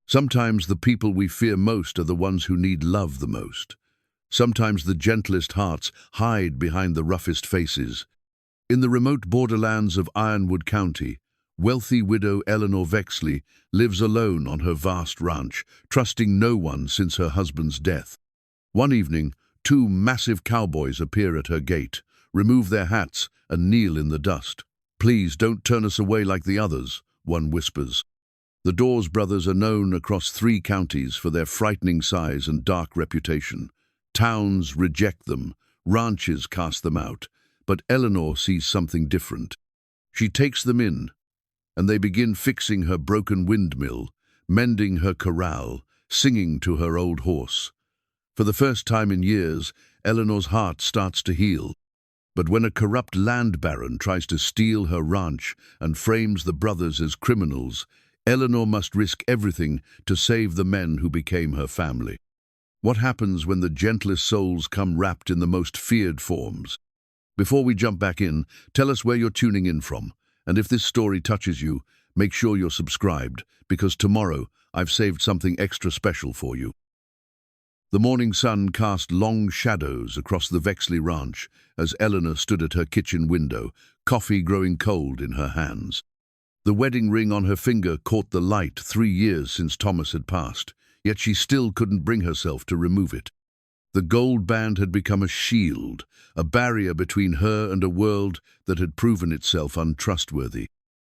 Sometimes the people we fear most are the ones who need love the most. Sometimes the gentlest hearts hide behind the roughest faces. In the remote borderlands of Ironwood County, wealthy widow Eleanor Vexley lives alone on her vast ranch, trusting no one since her husband's death. One evening, two massive cowboys appear at her gate, remove their hats, and kneel in the dust. "Please don't turn us away like the others," one whispers. The Dawes brothers are known across 3 counties for their frightening size and dark reputation. Towns reject them, ranches cast them out, but Eleanor sees something different. She takes them in, and they begin fixing her broken windmill, mending her corral, singing to her old horse. For the first time in years, Eleanor's heart starts to heal. But when a corrupt land baron tries to steal her ranch and frames the brothers as criminals, Eleanor must risk everything to save the men who became her family. What happens when the gentlest souls come wrapped in the most feared forms? Before we jump back in, tell us where you're tuning in from. And if this story touches you, make sure you're subscribed, because tomorrow I've saved something extra special for you. The morning sun cast long shadows across the Vexley ranch as Eleanor stood at her kitchen window, coffee growing cold in her hands. The wedding ring on her finger caught the light 3 years since Thomas had passed, yet she still couldn't bring herself to remove it. The gold band had become a shield, a barrier between her and a world that had proven itself untrustworthy.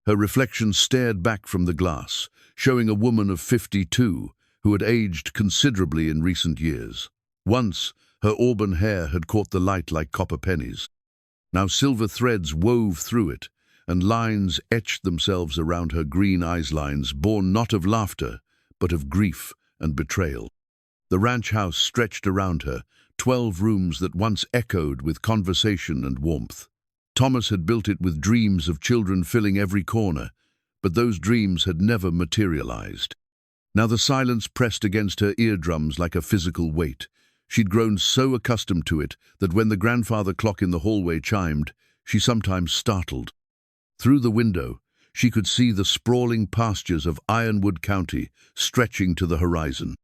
Her reflection stared back from the glass, showing a woman of 52 who had aged considerably in recent years. Once, her auburn hair had caught the light like copper pennies. Now silver threads wove through it, and lines etched themselves around her green eyes, lines born not of laughter, but of grief and betrayal. The ranch house stretched around her, 12 rooms that once echoed with conversation and warmth. Thomas had built it with dreams of children filling every corner, but those dreams had never materialized. Now the silence pressed against her eardrums like a physical weight. She'd grown so accustomed to it that when the grandfather clock in the hallway chimed, she sometimes startled. Through the window, she could see the sprawling pastures of Ironwood County stretching to the horizon.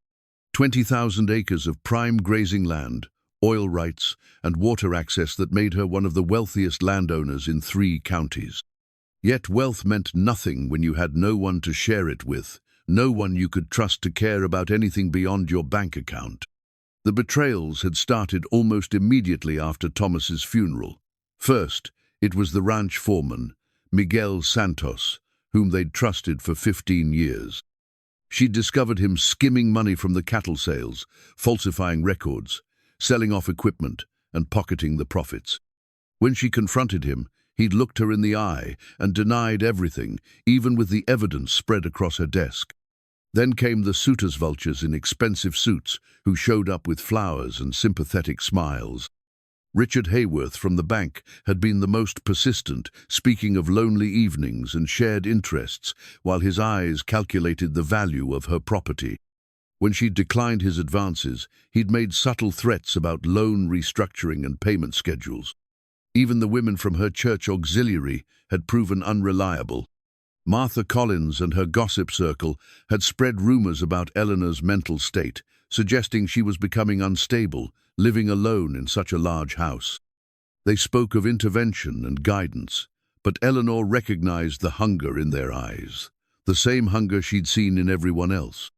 20,000 acres of prime grazing land, oil rights, and water access that made her one of the wealthiest landowners in 3 counties. Yet wealth meant nothing when you had no one to share it with, no one you could trust to care about anything beyond your bank account. The betrayals had started almost immediately after Thomas's funeral. First, it was the ranch foreman, Miguel Santos, whom they'd trusted for 15 years. She'd discovered him skimming money from the cattle sales, falsifying records, selling off equipment, and pocketing the profits. When she confronted him, he'd looked her in the eye and denied everything, even with the evidence spread across her desk. Then came the suitors vultures in expensive suits who showed up with flowers and sympathetic smiles. Richard Hayworth from the bank had been the most persistent, speaking of lonely evenings and shared interests, while his eyes calculated the value of her property. When she'd declined his advances, he'd made subtle threats about loan restructuring and payment schedules. Even the women from her church auxiliary had proven unreliable. Martha Collins and her gossip circle had spread rumors about Eleanor's mental state, suggesting she was becoming unstable, living alone in such a large house. They spoke of intervention and guidance, but Eleanor recognized the hunger in their eyes, the same hunger she'd seen in everyone else.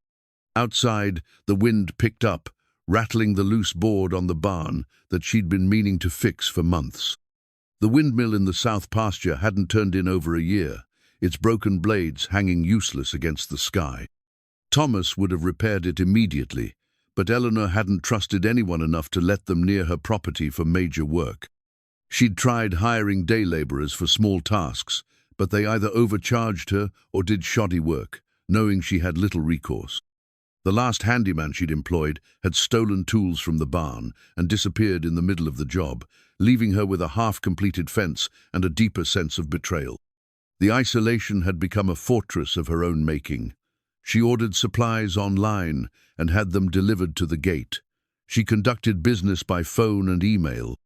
Outside, the wind picked up, rattling the loose board on the barn that she'd been meaning to fix for months. The windmill in the south pasture hadn't turned in over a year, its broken blades hanging useless against the sky. Thomas would have repaired it immediately, but Eleanor hadn't trusted anyone enough to let them near her property for major work. She'd tried hiring day laborers for small tasks, but they either overcharged her or did shoddy work, knowing she had little recourse. The last handyman she'd employed had stolen tools from the barn and disappeared in the middle of the job, leaving her with a half-completed fence and a deeper sense of betrayal. The isolation had become a fortress of her own making. She ordered supplies online and had them delivered to the gate. She conducted business by phone and email.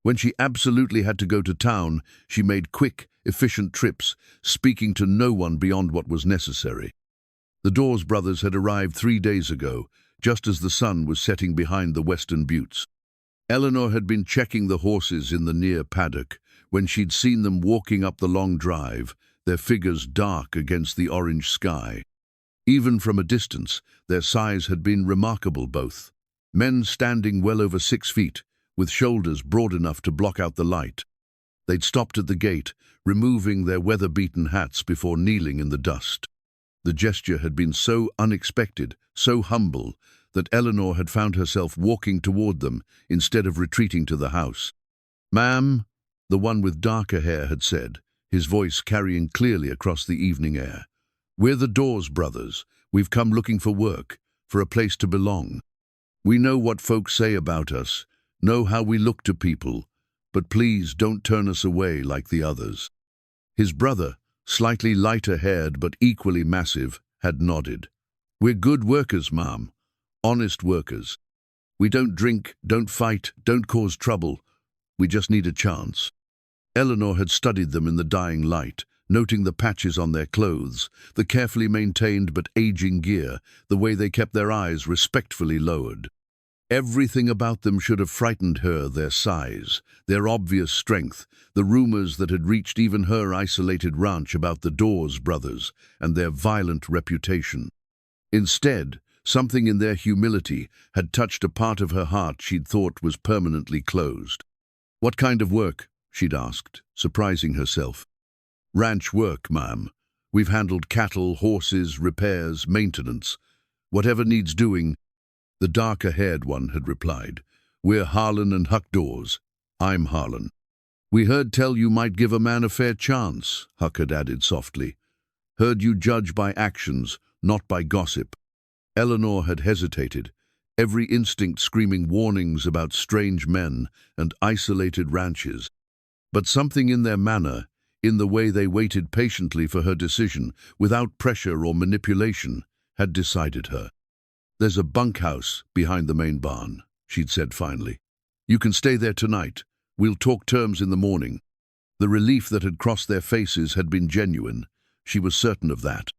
When she absolutely had to go to town, she made quick, efficient trips, speaking to no one beyond what was necessary. The Dawes brothers had arrived 3 days ago, just as the sun was setting behind the western buttes. Eleanor had been checking the horses in the near paddock when she'd seen them walking up the long drive, their figures dark against the orange sky. Even from a distance, their size had been remarkable both. Men standing well over 6 feet, with shoulders broad enough to block out the light. They'd stopped at the gate, removing their weather-beaten hats before kneeling in the dust. The gesture had been so unexpected, so humble, that Eleanor had found herself walking toward them instead of retreating to the house. "Ma'am," the one with darker hair had said, his voice carrying clearly across the evening air. "We're the Dawes brothers. We've come looking for work, for a place to belong. We know what folks say about us, know how we look to people, but please don't turn us away like the others." His brother, slightly lighter-haired but equally massive, had nodded. "We're good workers, ma'am. Honest workers. We don't drink, don't fight, don't cause trouble. We just need a chance." Eleanor had studied them in the dying light, noting the patches on their clothes, the carefully maintained but aging gear, the way they kept their eyes respectfully lowered. Everything about them should have frightened her, their size, their obvious strength, the rumors that had reached even her isolated ranch about the Dawes brothers and their violent reputation. Instead, something in their humility had touched a part of her heart she'd thought was permanently closed. "What kind of work?" she'd asked, surprising herself. "Ranch work, ma'am. We've handled cattle, horses, repairs, maintenance. Whatever needs doing." The darker-haired one had replied. "We're Harlan and Huck Dawes. I'm Harlan." "We heard tell you might give a man a fair chance," Huck had added softly. "Heard you judge by actions, not by gossip." Eleanor had hesitated, every instinct screaming warnings about strange men and isolated ranches. But something in their manner, in the way they waited patiently for her decision, without pressure or manipulation, had decided her. "There's a bunkhouse behind the main barn," she'd said finally. "You can stay there tonight. We'll talk terms in the morning." The relief that had crossed their faces had been genuine. She was certain of that.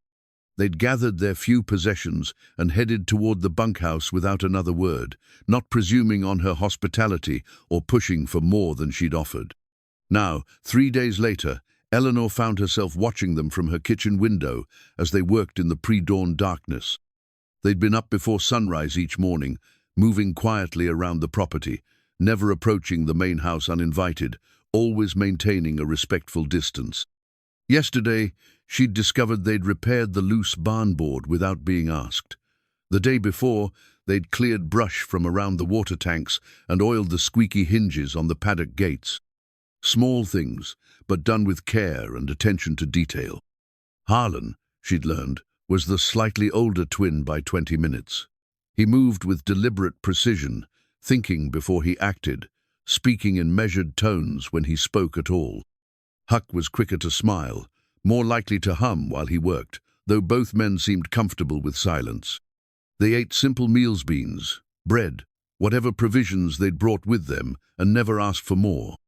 They'd gathered their few possessions and headed toward the bunkhouse without another word, not presuming on her hospitality or pushing for more than she'd offered. Now, 3 days later, Eleanor found herself watching them from her kitchen window as they worked in the pre-dawn darkness. They'd been up before sunrise each morning, moving quietly around the property, never approaching the main house uninvited, always maintaining a respectful distance. Yesterday, she'd discovered they'd repaired the loose barn board without being asked. The day before, they'd cleared brush from around the water tanks and oiled the squeaky hinges on the paddock gates. Small things, but done with care and attention to detail. Harlan, she'd learned, was the slightly older twin by 20 minutes. He moved with deliberate precision, thinking before he acted, speaking in measured tones when he spoke at all. Huck was quicker to smile, more likely to hum while he worked, though both men seemed comfortable with silence. They ate simple meals, beans, bread, whatever provisions they'd brought with them, and never asked for more.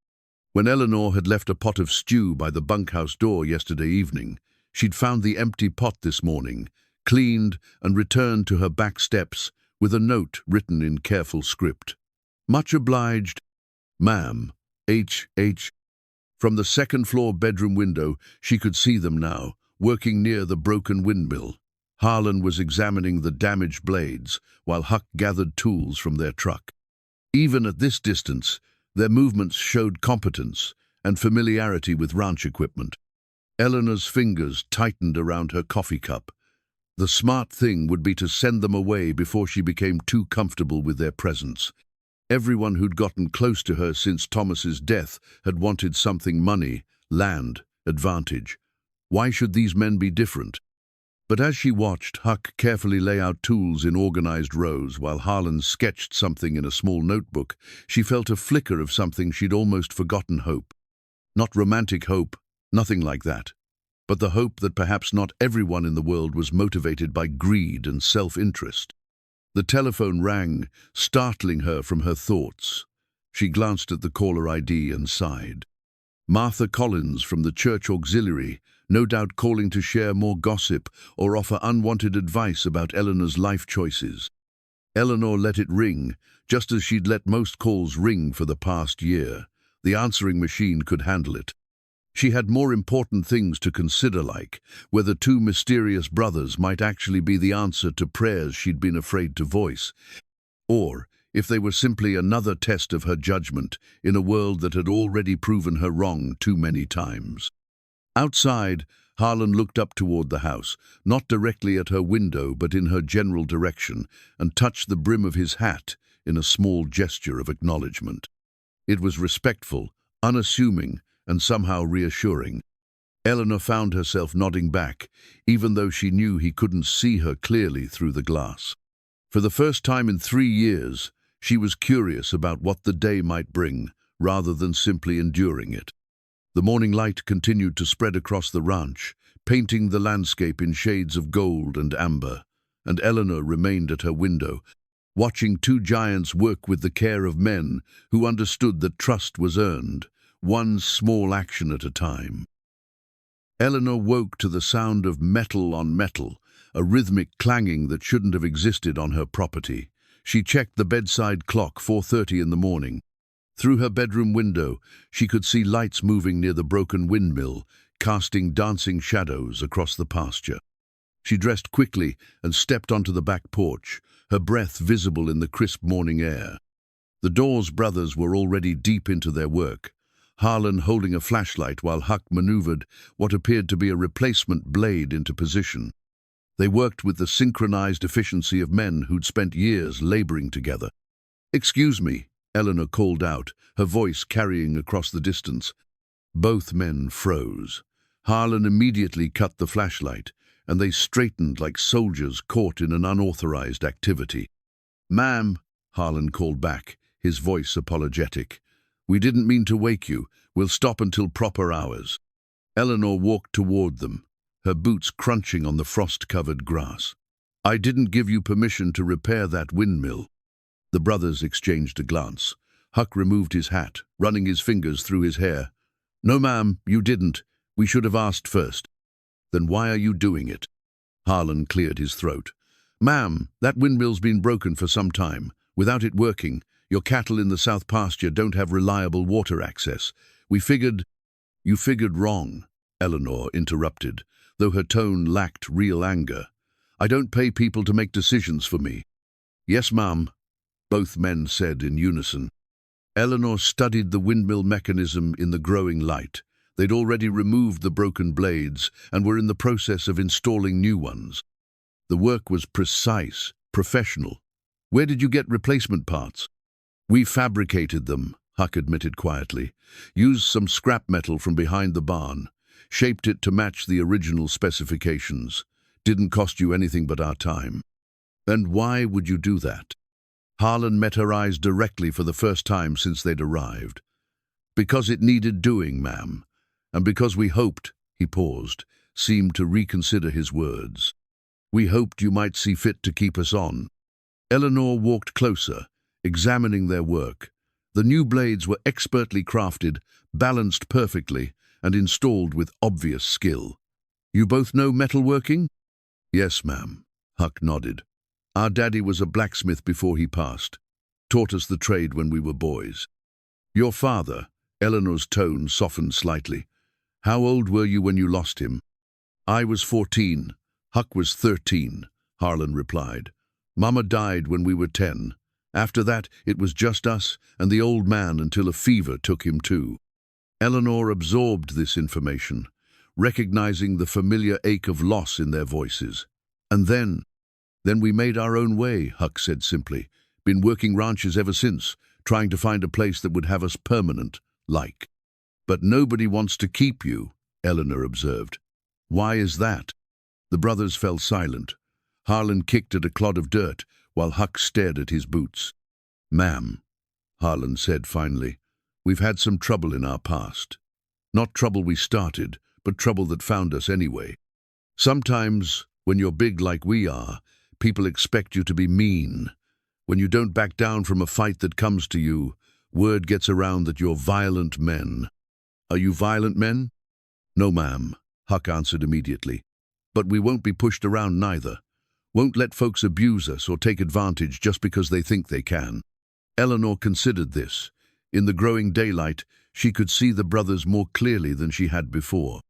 When Eleanor had left a pot of stew by the bunkhouse door yesterday evening, she'd found the empty pot this morning, cleaned and returned to her back steps with a note written in careful script. "Much obliged, ma'am, H.H." From the second-floor bedroom window, she could see them now, working near the broken windmill. Harlan was examining the damaged blades, while Huck gathered tools from their truck. Even at this distance, their movements showed competence and familiarity with ranch equipment. Eleanor's fingers tightened around her coffee cup. The smart thing would be to send them away before she became too comfortable with their presence. Everyone who'd gotten close to her since Thomas's death had wanted something: money, land, advantage. Why should these men be different? But as she watched Huck carefully lay out tools in organized rows while Harlan sketched something in a small notebook, she felt a flicker of something she'd almost forgotten: hope. Not romantic hope, nothing like that, but the hope that perhaps not everyone in the world was motivated by greed and self-interest. The telephone rang, startling her from her thoughts. She glanced at the caller ID and sighed. Martha Collins from the church auxiliary, no doubt calling to share more gossip or offer unwanted advice about Eleanor's life choices. Eleanor let it ring, just as she'd let most calls ring for the past year. The answering machine could handle it. She had more important things to consider, like whether two mysterious brothers might actually be the answer to prayers she'd been afraid to voice, or if they were simply another test of her judgment in a world that had already proven her wrong too many times. Outside, Harlan looked up toward the house, not directly at her window but in her general direction, and touched the brim of his hat in a small gesture of acknowledgement. It was respectful, unassuming, and somehow reassuring. Eleanor found herself nodding back, even though she knew he couldn't see her clearly through the glass. For the first time in 3 years, she was curious about what the day might bring, rather than simply enduring it. The morning light continued to spread across the ranch, painting the landscape in shades of gold and amber, and Eleanor remained at her window, watching two giants work with the care of men who understood that trust was earned, one small action at a time. Eleanor woke to the sound of metal on metal, a rhythmic clanging that shouldn't have existed on her property. She checked the bedside clock, 4:30 in the morning. Through her bedroom window, she could see lights moving near the broken windmill, casting dancing shadows across the pasture. She dressed quickly and stepped onto the back porch, her breath visible in the crisp morning air. The Dawes brothers were already deep into their work, Harlan holding a flashlight while Huck maneuvered what appeared to be a replacement blade into position. They worked with the synchronized efficiency of men who'd spent years laboring together. "Excuse me," Eleanor called out, her voice carrying across the distance. Both men froze. Harlan immediately cut the flashlight, and they straightened like soldiers caught in an unauthorized activity. "Ma'am," Harlan called back, his voice apologetic. "We didn't mean to wake you. We'll stop until proper hours." Eleanor walked toward them, her boots crunching on the frost-covered grass. "I didn't give you permission to repair that windmill." The brothers exchanged a glance. Huck removed his hat, running his fingers through his hair. "No, ma'am, you didn't. We should have asked first." "Then why are you doing it?" Harlan cleared his throat. "Ma'am, that windmill's been broken for some time. Without it working, your cattle in the south pasture don't have reliable water access. We figured—" "You figured wrong," Eleanor interrupted, though her tone lacked real anger. "I don't pay people to make decisions for me." "Yes, ma'am," both men said in unison. Eleanor studied the windmill mechanism in the growing light. They'd already removed the broken blades and were in the process of installing new ones. The work was precise, professional. "Where did you get replacement parts?" "We fabricated them," Huck admitted quietly. "Used some scrap metal from behind the barn. Shaped it to match the original specifications. Didn't cost you anything but our time." "And why would you do that?" Harlan met her eyes directly for the first time since they'd arrived. "Because it needed doing, ma'am. And because we hoped," he paused, seemed to reconsider his words. "We hoped you might see fit to keep us on." Eleanor walked closer, examining their work. The new blades were expertly crafted, balanced perfectly, and installed with obvious skill. "You both know metalworking?" "Yes, ma'am," Huck nodded. "Our daddy was a blacksmith before he passed. Taught us the trade when we were boys." "Your father," Eleanor's tone softened slightly. "How old were you when you lost him?" "I was 14. Huck was 13, Harlan replied. "Mama died when we were 10. After that, it was just us and the old man until a fever took him too." Eleanor absorbed this information, recognizing the familiar ache of loss in their voices. "And then we made our own way," Huck said simply. "Been working ranches ever since, trying to find a place that would have us permanent, like." "But nobody wants to keep you," Eleanor observed. "Why is that?" The brothers fell silent. Harlan kicked at a clod of dirt, while Huck stared at his boots. "Ma'am," Harlan said finally, "we've had some trouble in our past. Not trouble we started, but trouble that found us anyway. Sometimes, when you're big like we are, people expect you to be mean. When you don't back down from a fight that comes to you, word gets around that you're violent men." "Are you violent men?" "No, ma'am," Huck answered immediately. But we won't be pushed around neither. Won't let folks abuse us or take advantage just because they think they can. Eleanor considered this. In the growing daylight, she could see the brothers more clearly than she had before.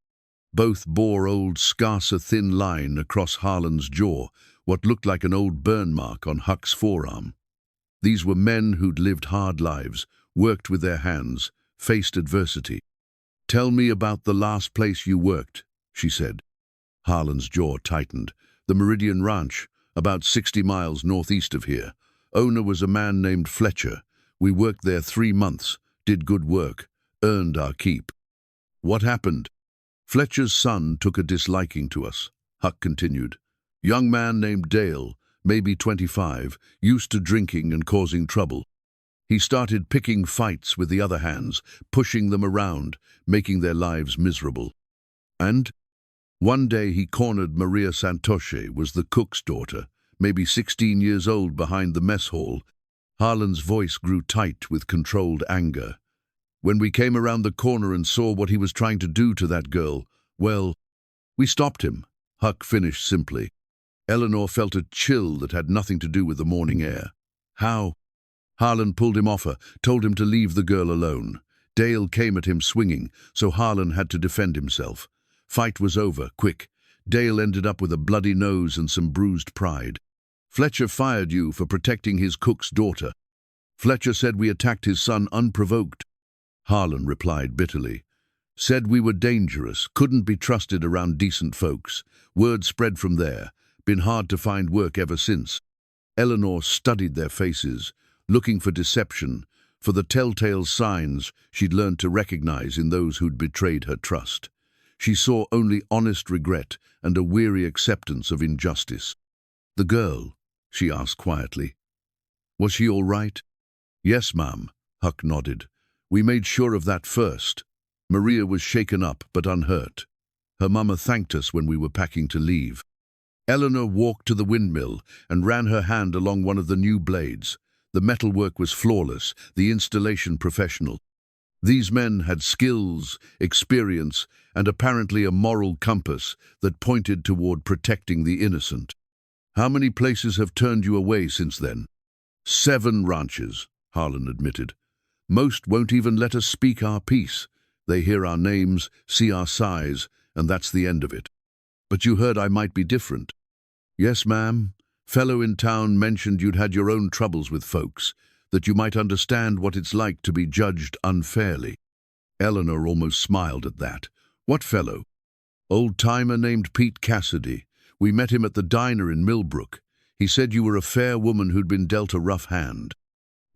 Both bore old, scarce a thin line across Harlan's jaw, what looked like an old burn mark on Huck's forearm. These were men who'd lived hard lives, worked with their hands, faced adversity. "Tell me about the last place you worked," she said. Harlan's jaw tightened. "The Meridian Ranch, about 60 miles northeast of here. Owner was a man named Fletcher. We worked there 3 months, did good work, earned our keep." "What happened?" "Fletcher's son took a disliking to us," Huck continued. "Young man named Dale, maybe 25, used to drinking and causing trouble. He started picking fights with the other hands, pushing them around, making their lives miserable. And one day he cornered Maria Santoche, was the cook's daughter, maybe 16 years old, behind the mess hall." Harlan's voice grew tight with controlled anger. "When we came around the corner and saw what he was trying to do to that girl, well, we stopped him," Huck finished simply. Eleanor felt a chill that had nothing to do with the morning air. "How?" "Harlan pulled him off her, told him to leave the girl alone. Dale came at him swinging, so Harlan had to defend himself. Fight was over, quick. Dale ended up with a bloody nose and some bruised pride. Fletcher fired you for protecting his cook's daughter. Fletcher said we attacked his son unprovoked." Harlan replied bitterly. "Said we were dangerous, couldn't be trusted around decent folks. Word spread from there. Been hard to find work ever since." Eleanor studied their faces, looking for deception, for the telltale signs she'd learned to recognize in those who'd betrayed her trust. She saw only honest regret and a weary acceptance of injustice. "The girl?" she asked quietly. "Was she all right?" "Yes, ma'am," Huck nodded. "We made sure of that first. Maria was shaken up but unhurt. Her mama thanked us when we were packing to leave." Eleanor walked to the windmill and ran her hand along one of the new blades. The metalwork was flawless, the installation professional. These men had skills, experience, and apparently a moral compass that pointed toward protecting the innocent. "How many places have turned you away since then?" 7 ranches, Harlan admitted. "Most won't even let us speak our piece. They hear our names, see our size, and that's the end of it." "But you heard I might be different." "Yes, ma'am. Fellow in town mentioned you'd had your own troubles with folks, that you might understand what it's like to be judged unfairly." Eleanor almost smiled at that. "What fellow?" "Old-timer named Pete Cassidy. We met him at the diner in Millbrook. He said you were a fair woman who'd been dealt a rough hand."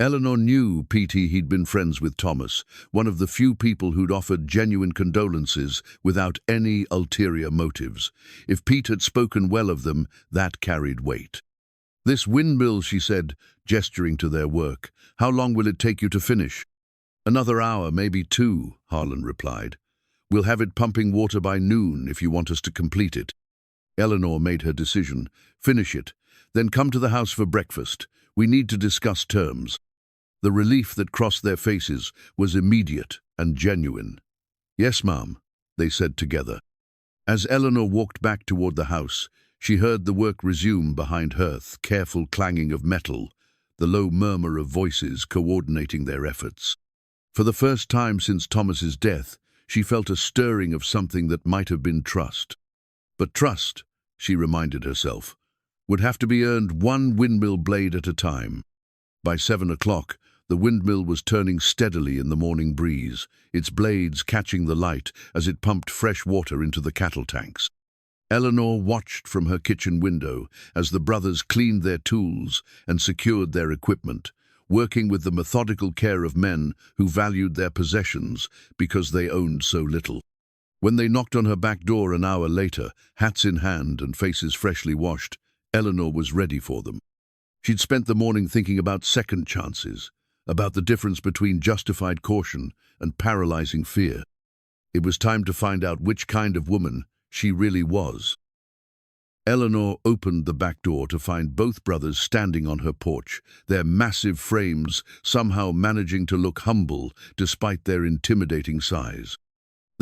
Eleanor knew he'd been friends with Thomas, one of the few people who'd offered genuine condolences without any ulterior motives. If Pete had spoken well of them, that carried weight. "This windmill," she said, gesturing to their work. "How long will it take you to finish?" "Another hour, maybe 2, Harlan replied. "We'll have it pumping water by noon if you want us to complete it." Eleanor made her decision. "Finish it, then come to the house for breakfast. We need to discuss terms." The relief that crossed their faces was immediate and genuine. "Yes, ma'am," they said together. As Eleanor walked back toward the house, she heard the work resume behind hearth, careful clanging of metal, the low murmur of voices coordinating their efforts. For the first time since Thomas's death, she felt a stirring of something that might have been trust. But trust, she reminded herself, would have to be earned one windmill blade at a time. By 7 o'clock, the windmill was turning steadily in the morning breeze, its blades catching the light as it pumped fresh water into the cattle tanks. Eleanor watched from her kitchen window as the brothers cleaned their tools and secured their equipment, working with the methodical care of men who valued their possessions because they owned so little. When they knocked on her back door an hour later, hats in hand and faces freshly washed, Eleanor was ready for them. She'd spent the morning thinking about second chances, about the difference between justified caution and paralyzing fear. It was time to find out which kind of woman she really was. Eleanor opened the back door to find both brothers standing on her porch, their massive frames somehow managing to look humble despite their intimidating size.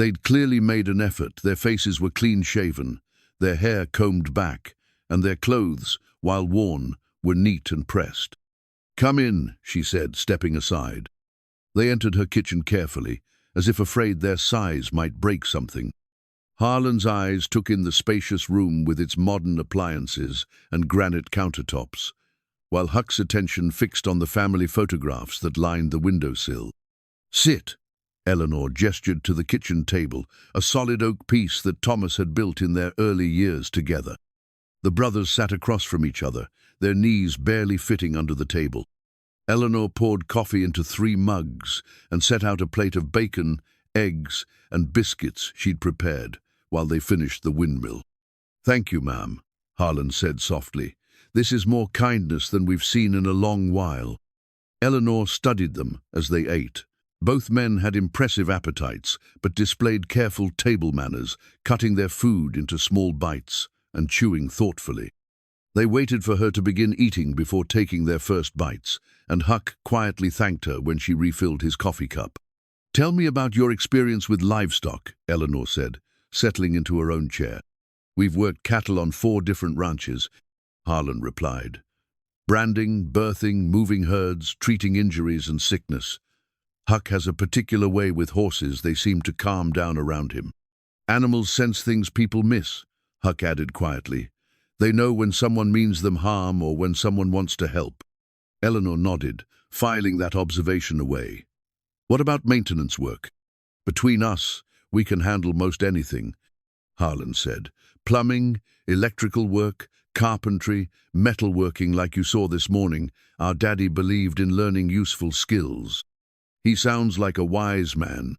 They'd clearly made an effort. Their faces were clean-shaven, their hair combed back, and their clothes, while worn, were neat and pressed. "Come in," she said, stepping aside. They entered her kitchen carefully, as if afraid their size might break something. Harlan's eyes took in the spacious room with its modern appliances and granite countertops, while Huck's attention fixed on the family photographs that lined the windowsill. "Sit," Eleanor gestured to the kitchen table, a solid oak piece that Thomas had built in their early years together. The brothers sat across from each other, their knees barely fitting under the table. Eleanor poured coffee into 3 mugs and set out a plate of bacon, eggs, and biscuits she'd prepared while they finished the windmill. "Thank you, ma'am," Harlan said softly. "This is more kindness than we've seen in a long while." Eleanor studied them as they ate. Both men had impressive appetites, but displayed careful table manners, cutting their food into small bites and chewing thoughtfully. They waited for her to begin eating before taking their first bites, and Huck quietly thanked her when she refilled his coffee cup. "Tell me about your experience with livestock," Eleanor said, settling into her own chair. "We've worked cattle on 4 different ranches," Harlan replied. "Branding, birthing, moving herds, treating injuries and sickness. Huck has a particular way with horses. They seem to calm down around him. Animals sense things people miss," Huck added quietly. "They know when someone means them harm or when someone wants to help." Eleanor nodded, filing that observation away. "What about maintenance work?" "Between us, we can handle most anything," Harlan said. "Plumbing, electrical work, carpentry, metalworking like you saw this morning. Our daddy believed in learning useful skills." "He sounds like a wise man."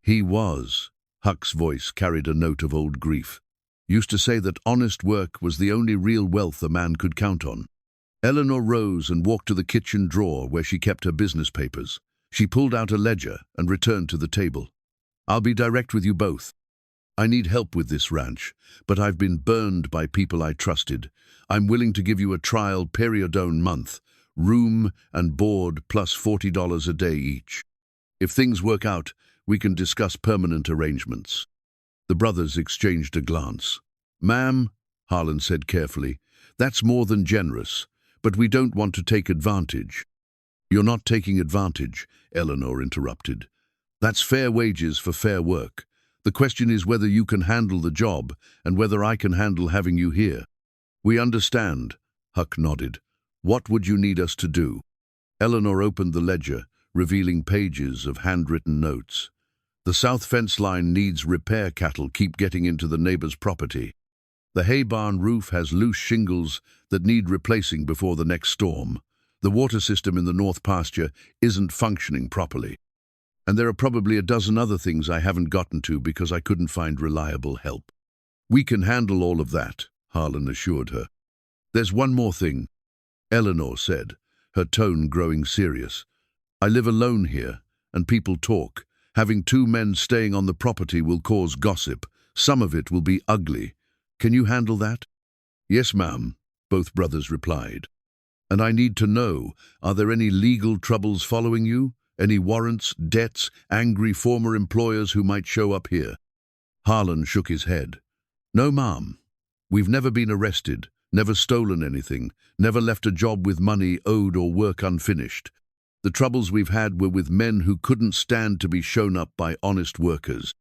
"He was." Huck's voice carried a note of old grief. "Used to say that honest work was the only real wealth a man could count on." Eleanor rose and walked to the kitchen drawer where she kept her business papers. She pulled out a ledger and returned to the table. "I'll be direct with you both. I need help with this ranch, but I've been burned by people I trusted. I'm willing to give you a trial periodone month, room and board plus $40 a day each. If things work out, we can discuss permanent arrangements." The brothers exchanged a glance. "Ma'am," Harlan said carefully, "that's more than generous, but we don't want to take advantage." "You're not taking advantage," Eleanor interrupted. "That's fair wages for fair work. The question is whether you can handle the job and whether I can handle having you here." "We understand," Huck nodded. "What would you need us to do?" Eleanor opened the ledger, revealing pages of handwritten notes. "The south fence line needs repair. Cattle keep getting into the neighbor's property. The hay barn roof has loose shingles that need replacing before the next storm. The water system in the north pasture isn't functioning properly. And there are probably a dozen other things I haven't gotten to because I couldn't find reliable help." "We can handle all of that," Harlan assured her. "There's one more thing," Eleanor said, her tone growing serious. "I live alone here, and people talk. Having 2 men staying on the property will cause gossip. Some of it will be ugly. Can you handle that?" "Yes, ma'am," both brothers replied. "And I need to know, are there any legal troubles following you? Any warrants, debts, angry former employers who might show up here?" Harlan shook his head. "No, ma'am. We've never been arrested, never stolen anything, never left a job with money owed or work unfinished. The troubles we've had were with men who couldn't stand to be shown up by honest workers."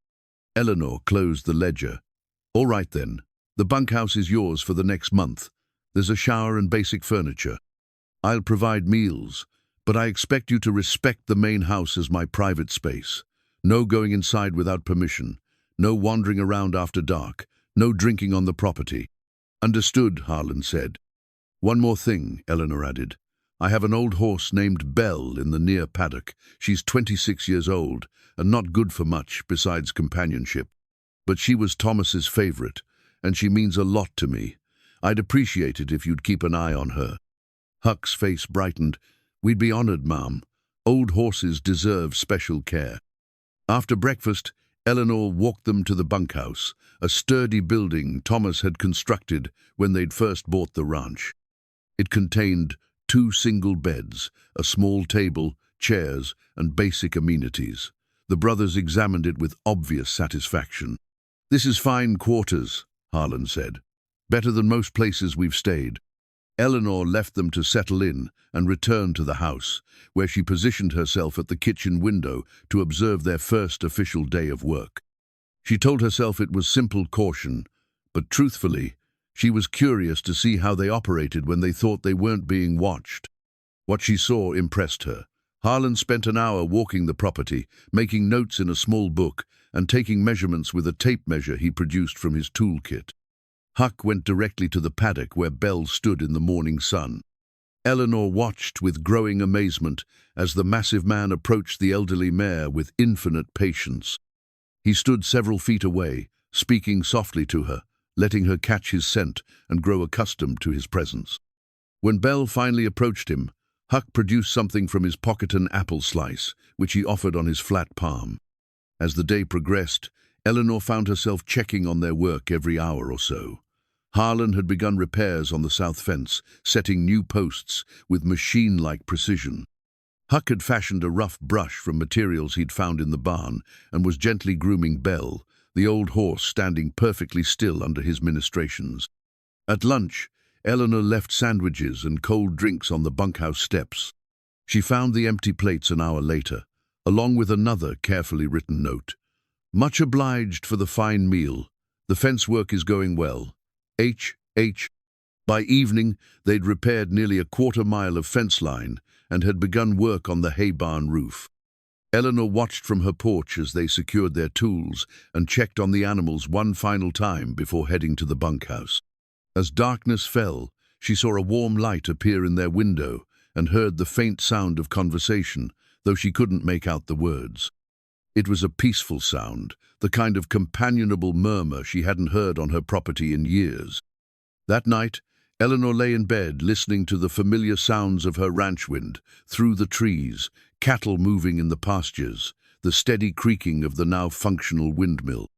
Eleanor closed the ledger. "All right then. The bunkhouse is yours for the next month. There's a shower and basic furniture. I'll provide meals, but I expect you to respect the main house as my private space. No going inside without permission. No wandering around after dark. No drinking on the property." "Understood," Harlan said. "One more thing," Eleanor added. "I have an old horse named Belle in the near paddock. She's 26 years old and not good for much besides companionship. But she was Thomas's favorite, and she means a lot to me. I'd appreciate it if you'd keep an eye on her." Huck's face brightened. "We'd be honored, ma'am. Old horses deserve special care." After breakfast, Eleanor walked them to the bunkhouse, a sturdy building Thomas had constructed when they'd first bought the ranch. It contained 2 single beds, a small table, chairs, and basic amenities. The brothers examined it with obvious satisfaction. "This is fine quarters," Harlan said. "Better than most places we've stayed." Eleanor left them to settle in and returned to the house, where she positioned herself at the kitchen window to observe their first official day of work. She told herself it was simple caution, but truthfully, she was curious to see how they operated when they thought they weren't being watched. What she saw impressed her. Harlan spent an hour walking the property, making notes in a small book and taking measurements with a tape measure he produced from his toolkit. Huck went directly to the paddock where Belle stood in the morning sun. Eleanor watched with growing amazement as the massive man approached the elderly mare with infinite patience. He stood several feet away, speaking softly to her, letting her catch his scent and grow accustomed to his presence. When Belle finally approached him, Huck produced something from his pocket, an apple slice, which he offered on his flat palm. As the day progressed, Eleanor found herself checking on their work every hour or so. Harlan had begun repairs on the south fence, setting new posts with machine-like precision. Huck had fashioned a rough brush from materials he'd found in the barn and was gently grooming Belle, the old horse standing perfectly still under his ministrations. At lunch, Eleanor left sandwiches and cold drinks on the bunkhouse steps. She found the empty plates an hour later, along with another carefully written note. "Much obliged for the fine meal. The fence work is going well. H.H." By evening, they'd repaired nearly a quarter-mile of fence line and had begun work on the hay barn roof. Eleanor watched from her porch as they secured their tools and checked on the animals one final time before heading to the bunkhouse. As darkness fell, she saw a warm light appear in their window and heard the faint sound of conversation, though she couldn't make out the words. It was a peaceful sound, the kind of companionable murmur she hadn't heard on her property in years. That night, Eleanor lay in bed listening to the familiar sounds of her ranch wind, through the trees, cattle moving in the pastures, the steady creaking of the now functional windmill.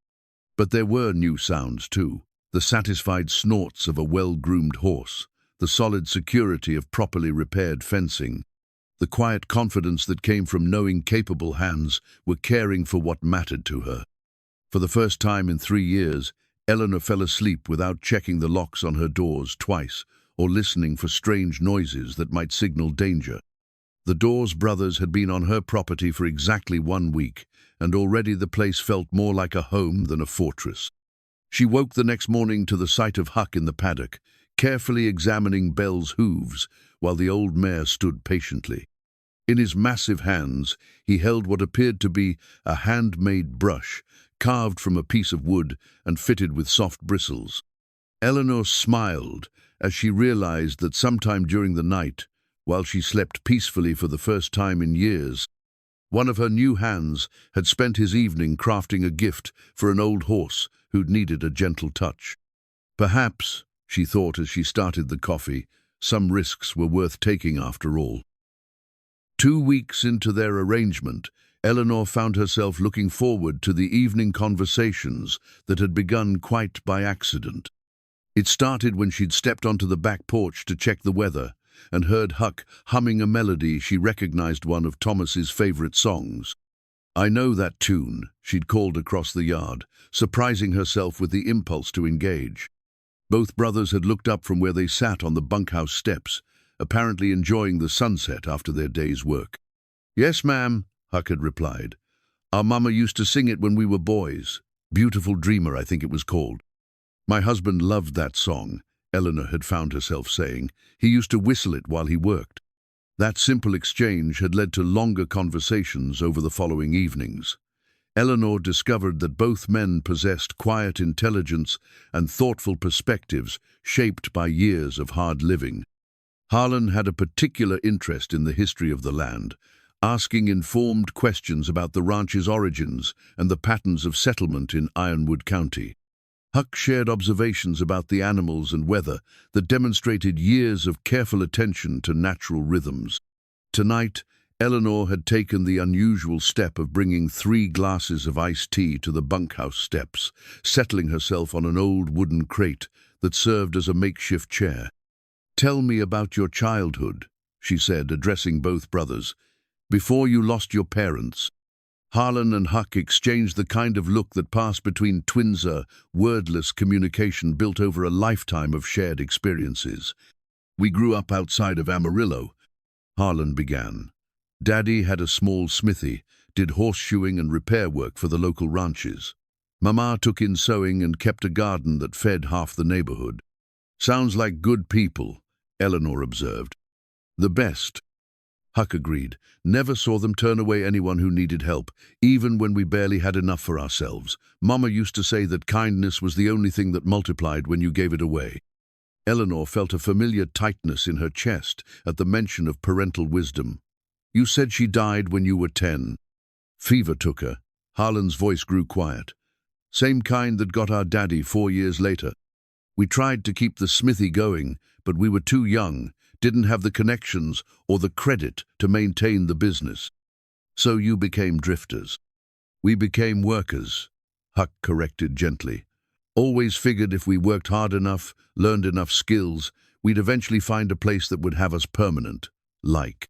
But there were new sounds too, the satisfied snorts of a well-groomed horse, the solid security of properly repaired fencing, the quiet confidence that came from knowing capable hands were caring for what mattered to her. For the first time in 3 years, Eleanor fell asleep without checking the locks on her doors twice or listening for strange noises that might signal danger. The Dawes brothers had been on her property for exactly 1 week, and already the place felt more like a home than a fortress. She woke the next morning to the sight of Huck in the paddock, carefully examining Belle's hooves while the old mare stood patiently. In his massive hands, he held what appeared to be a handmade brush, carved from a piece of wood and fitted with soft bristles. Eleanor smiled as she realized that sometime during the night, while she slept peacefully for the first time in years, one of her new hands had spent his evening crafting a gift for an old horse who'd needed a gentle touch. Perhaps, she thought as she started the coffee, some risks were worth taking after all. 2 weeks into their arrangement, Eleanor found herself looking forward to the evening conversations that had begun quite by accident. It started when she'd stepped onto the back porch to check the weather and heard Huck humming a melody she recognized, one of Thomas's favorite songs. "I know that tune," she'd called across the yard, surprising herself with the impulse to engage. Both brothers had looked up from where they sat on the bunkhouse steps, apparently enjoying the sunset after their day's work. "Yes, ma'am," Huck had replied. "Our mama used to sing it when we were boys. Beautiful Dreamer, I think it was called." "My husband loved that song," Eleanor had found herself saying. "He used to whistle it while he worked." That simple exchange had led to longer conversations over the following evenings. Eleanor discovered that both men possessed quiet intelligence and thoughtful perspectives shaped by years of hard living. Harlan had a particular interest in the history of the land, asking informed questions about the ranch's origins and the patterns of settlement in Ironwood County. Huck shared observations about the animals and weather that demonstrated years of careful attention to natural rhythms. Tonight, Eleanor had taken the unusual step of bringing 3 glasses of iced tea to the bunkhouse steps, settling herself on an old wooden crate that served as a makeshift chair. "Tell me about your childhood," she said, addressing both brothers. "Before you lost your parents." Harlan and Huck exchanged the kind of look that passed between twins, a wordless communication built over a lifetime of shared experiences. We grew up outside of Amarillo, Harlan began. Daddy had a small smithy, did horseshoeing and repair work for the local ranches. Mama took in sewing and kept a garden that fed half the neighborhood. Sounds like good people, Eleanor observed. The best, Huck agreed. Never saw them turn away anyone who needed help, even when we barely had enough for ourselves. Mama used to say that kindness was the only thing that multiplied when you gave it away. Eleanor felt a familiar tightness in her chest at the mention of parental wisdom. You said she died when you were 10. Fever took her. Harlan's voice grew quiet. Same kind that got our daddy 4 years later. We tried to keep the smithy going, but we were too young, didn't have the connections or the credit to maintain the business. So you became drifters. We became workers, Huck corrected gently. Always figured if we worked hard enough, learned enough skills, we'd eventually find a place that would have us permanent, like.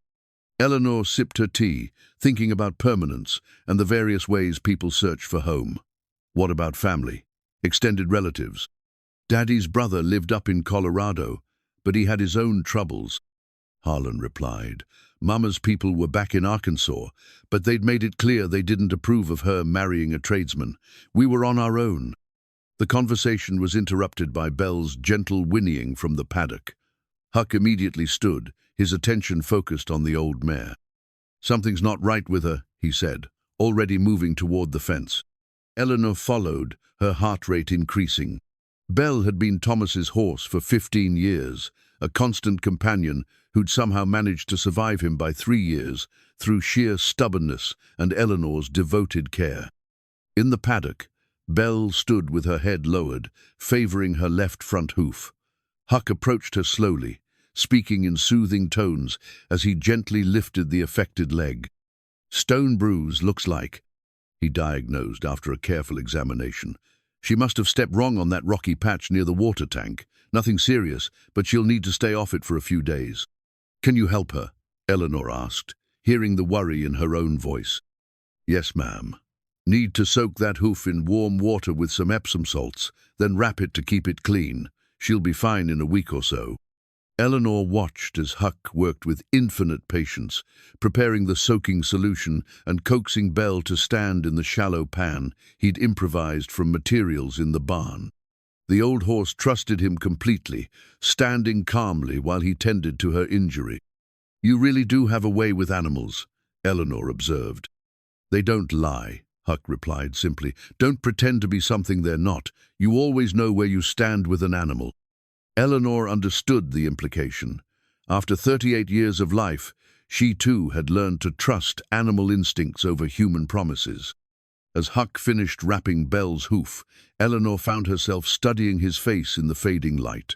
Eleanor sipped her tea, thinking about permanence and the various ways people search for home. What about family? Extended relatives? Daddy's brother lived up in Colorado, but he had his own troubles, Harlan replied. Mama's people were back in Arkansas, but they'd made it clear they didn't approve of her marrying a tradesman. We were on our own. The conversation was interrupted by Belle's gentle whinnying from the paddock. Huck immediately stood, his attention focused on the old mare. Something's not right with her, he said, already moving toward the fence. Eleanor followed, her heart rate increasing. Belle had been Thomas's horse for 15 years, a constant companion who'd somehow managed to survive him by 3 years through sheer stubbornness and Eleanor's devoted care. In the paddock, Belle stood with her head lowered, favoring her left front hoof. Huck approached her slowly, speaking in soothing tones as he gently lifted the affected leg. Stone bruise, looks like, he diagnosed after a careful examination. She must have stepped wrong on that rocky patch near the water tank. Nothing serious, but she'll need to stay off it for a few days. Can you help her? Eleanor asked, hearing the worry in her own voice. Yes, ma'am. Need to soak that hoof in warm water with some Epsom salts, then wrap it to keep it clean. She'll be fine in a week or so. Eleanor watched as Huck worked with infinite patience, preparing the soaking solution and coaxing Belle to stand in the shallow pan he'd improvised from materials in the barn. The old horse trusted him completely, standing calmly while he tended to her injury. You really do have a way with animals, Eleanor observed. They don't lie, Huck replied simply. Don't pretend to be something they're not. You always know where you stand with an animal. Eleanor understood the implication. After 38 years of life, she too had learned to trust animal instincts over human promises. As Huck finished wrapping Belle's hoof, Eleanor found herself studying his face in the fading light.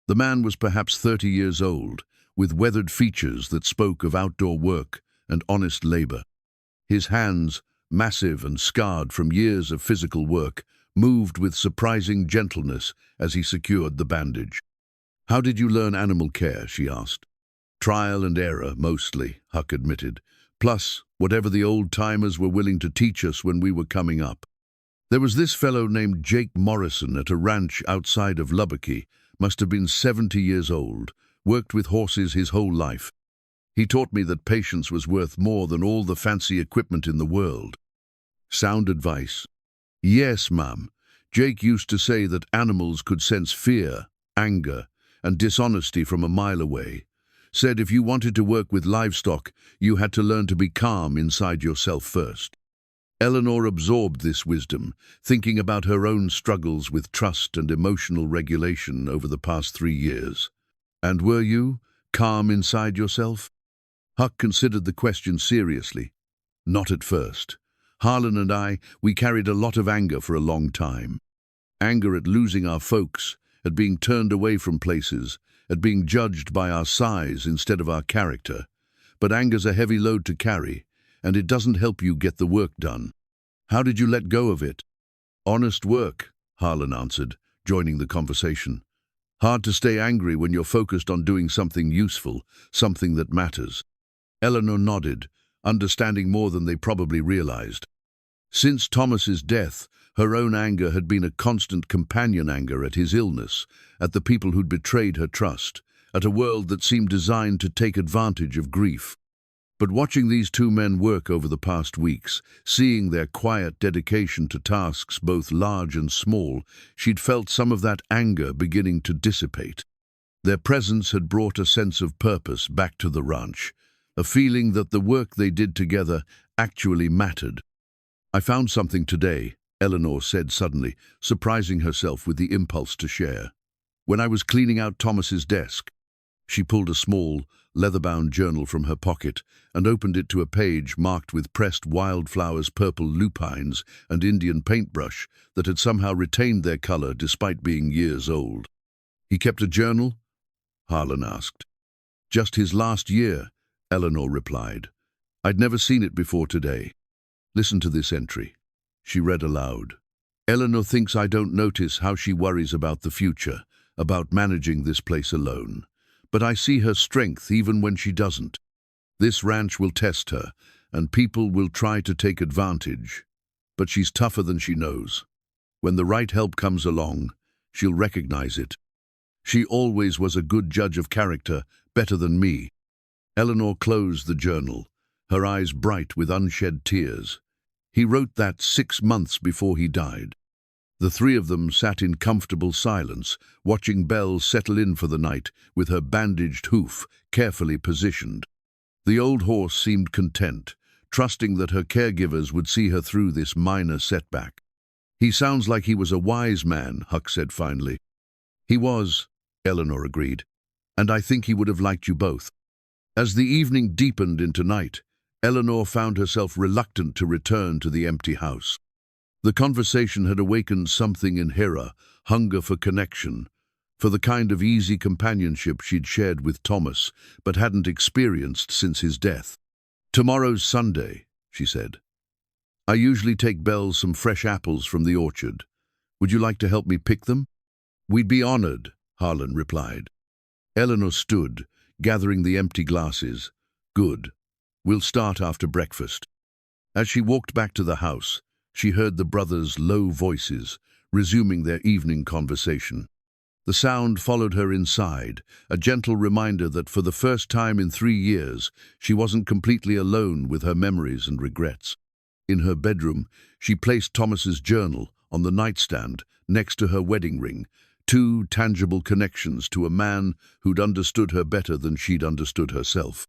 The man was perhaps 30 years old, with weathered features that spoke of outdoor work and honest labor. His hands, massive and scarred from years of physical work, moved with surprising gentleness as he secured the bandage. How did you learn animal care? She asked. Trial and error, mostly, Huck admitted. Plus, whatever the old-timers were willing to teach us when we were coming up. There was this fellow named Jake Morrison at a ranch outside of Lubbock. Must have been 70 years old, worked with horses his whole life. He taught me that patience was worth more than all the fancy equipment in the world. Sound advice. Yes, ma'am. Jake used to say that animals could sense fear, anger, and dishonesty from a mile away. Said if you wanted to work with livestock, you had to learn to be calm inside yourself first. Eleanor absorbed this wisdom, thinking about her own struggles with trust and emotional regulation over the past 3 years. And were you calm inside yourself? Huck considered the question seriously. Not at first. Harlan and I, we carried a lot of anger for a long time. Anger at losing our folks, at being turned away from places, at being judged by our size instead of our character. But anger's a heavy load to carry, and it doesn't help you get the work done. How did you let go of it? Honest work, Harlan answered, joining the conversation. Hard to stay angry when you're focused on doing something useful, something that matters. Eleanor nodded, understanding more than they probably realized. Since Thomas's death, her own anger had been a constant companion anger at his illness, at the people who'd betrayed her trust, at a world that seemed designed to take advantage of grief. But watching these two men work over the past weeks, seeing their quiet dedication to tasks both large and small, she'd felt some of that anger beginning to dissipate. Their presence had brought a sense of purpose back to the ranch, a feeling that the work they did together actually mattered. "I found something today," Eleanor said suddenly, surprising herself with the impulse to share. "When I was cleaning out Thomas's desk." She pulled a small, leather-bound journal from her pocket and opened it to a page marked with pressed wildflowers, purple lupines, and Indian paintbrush that had somehow retained their color despite being years old. "He kept a journal?" Harlan asked. "Just his last year," Eleanor replied. "I'd never seen it before today. Listen to this entry." She read aloud. "Eleanor thinks I don't notice how she worries about the future, about managing this place alone. But I see her strength even when she doesn't. This ranch will test her, and people will try to take advantage. But she's tougher than she knows. When the right help comes along, she'll recognize it. She always was a good judge of character, better than me." Eleanor closed the journal, her eyes bright with unshed tears. He wrote that 6 months before he died. The three of them sat in comfortable silence, watching Belle settle in for the night with her bandaged hoof carefully positioned. The old horse seemed content, trusting that her caregivers would see her through this minor setback. "He sounds like he was a wise man," Huck said finally. "He was," Eleanor agreed, "and I think he would have liked you both." As the evening deepened into night, Eleanor found herself reluctant to return to the empty house. The conversation had awakened something in her, hunger for connection, for the kind of easy companionship she'd shared with Thomas, but hadn't experienced since his death. "Tomorrow's Sunday," she said. "I usually take Belle some fresh apples from the orchard. Would you like to help me pick them?" "We'd be honored," Harlan replied. Eleanor stood, gathering the empty glasses. "Good. We'll start after breakfast." As she walked back to the house, she heard the brothers' low voices, resuming their evening conversation. The sound followed her inside, a gentle reminder that for the first time in 3 years, she wasn't completely alone with her memories and regrets. In her bedroom, she placed Thomas's journal on the nightstand next to her wedding ring, 2 tangible connections to a man who'd understood her better than she'd understood herself.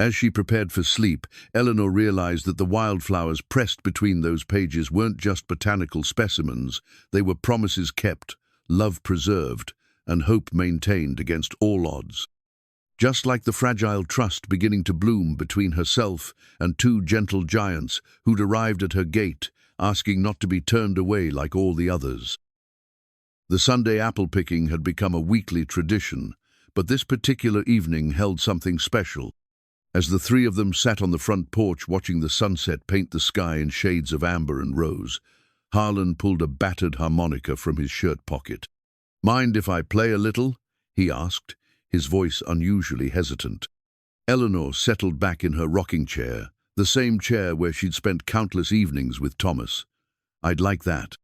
As she prepared for sleep, Eleanor realized that the wildflowers pressed between those pages weren't just botanical specimens, they were promises kept, love preserved, and hope maintained against all odds. Just like the fragile trust beginning to bloom between herself and 2 gentle giants who'd arrived at her gate, asking not to be turned away like all the others. The Sunday apple picking had become a weekly tradition, but this particular evening held something special. As the 3 of them sat on the front porch watching the sunset paint the sky in shades of amber and rose, Harlan pulled a battered harmonica from his shirt pocket. "Mind if I play a little?" he asked, his voice unusually hesitant. Eleanor settled back in her rocking chair, the same chair where she'd spent countless evenings with Thomas. "I'd like that."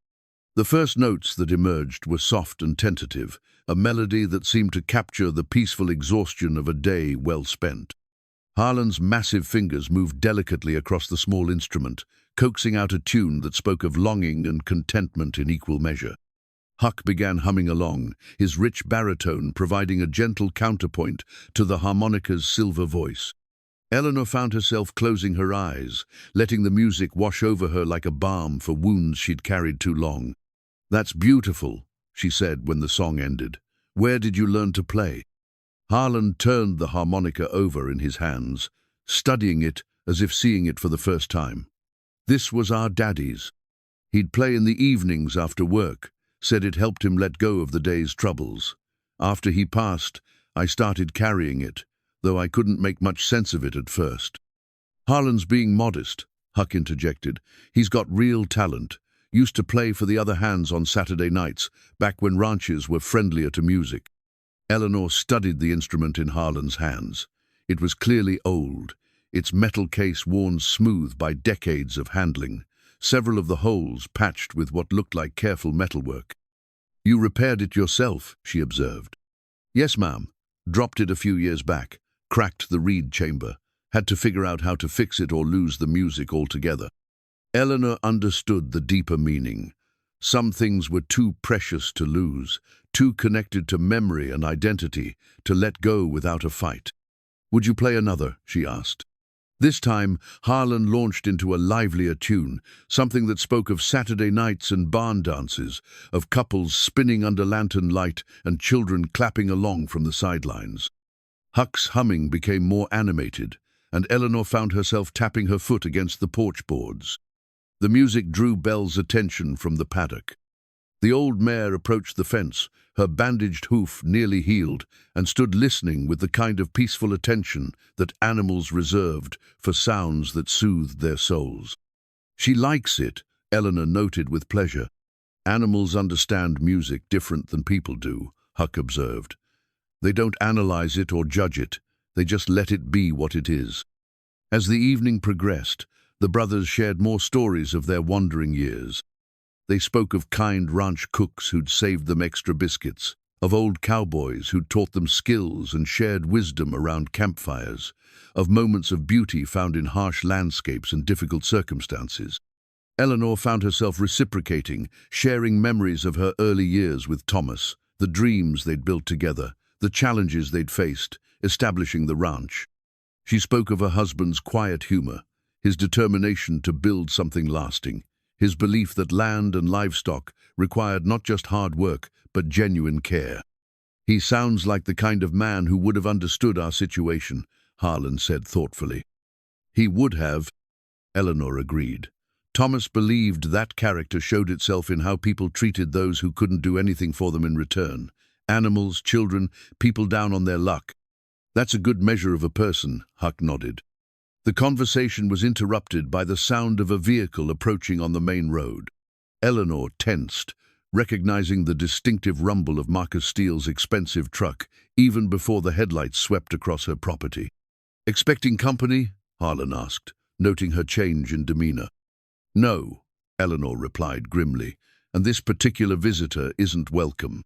The first notes that emerged were soft and tentative, a melody that seemed to capture the peaceful exhaustion of a day well spent. Harlan's massive fingers moved delicately across the small instrument, coaxing out a tune that spoke of longing and contentment in equal measure. Huck began humming along, his rich baritone providing a gentle counterpoint to the harmonica's silver voice. Eleanor found herself closing her eyes, letting the music wash over her like a balm for wounds she'd carried too long. "That's beautiful," she said when the song ended. "Where did you learn to play?" Harlan turned the harmonica over in his hands, studying it as if seeing it for the first time. "This was our daddy's. He'd play in the evenings after work, said it helped him let go of the day's troubles. After he passed, I started carrying it, though I couldn't make much sense of it at first." "Harlan's being modest," Huck interjected. "He's got real talent. Used to play for the other hands on Saturday nights, back when ranches were friendlier to music." Eleanor studied the instrument in Harlan's hands. It was clearly old, its metal case worn smooth by decades of handling, several of the holes patched with what looked like careful metalwork. "You repaired it yourself," she observed. "Yes, ma'am. Dropped it a few years back, cracked the reed chamber, had to figure out how to fix it or lose the music altogether." Eleanor understood the deeper meaning. Some things were too precious to lose, too connected to memory and identity, to let go without a fight. "Would you play another?" she asked. This time, Harlan launched into a livelier tune, something that spoke of Saturday nights and barn dances, of couples spinning under lantern light and children clapping along from the sidelines. Huck's humming became more animated, and Eleanor found herself tapping her foot against the porch boards. The music drew Belle's attention from the paddock. The old mare approached the fence, her bandaged hoof nearly healed, and stood listening with the kind of peaceful attention that animals reserved for sounds that soothed their souls. "She likes it," Eleanor noted with pleasure. "Animals understand music different than people do," Huck observed. "They don't analyze it or judge it, they just let it be what it is." As the evening progressed, the brothers shared more stories of their wandering years. They spoke of kind ranch cooks who'd saved them extra biscuits, of old cowboys who'd taught them skills and shared wisdom around campfires, of moments of beauty found in harsh landscapes and difficult circumstances. Eleanor found herself reciprocating, sharing memories of her early years with Thomas, the dreams they'd built together, the challenges they'd faced, establishing the ranch. She spoke of her husband's quiet humor, his determination to build something lasting, his belief that land and livestock required not just hard work, but genuine care. "He sounds like the kind of man who would have understood our situation," Harlan said thoughtfully. "He would have," Eleanor agreed. Thomas believed that character showed itself in how people treated those who couldn't do anything for them in return. Animals, children, people down on their luck. "That's a good measure of a person," Huck nodded. The conversation was interrupted by the sound of a vehicle approaching on the main road. Eleanor tensed, recognizing the distinctive rumble of Marcus Steele's expensive truck, even before the headlights swept across her property. "Expecting company?" Harlan asked, noting her change in demeanor. "No," Eleanor replied grimly, "and this particular visitor isn't welcome."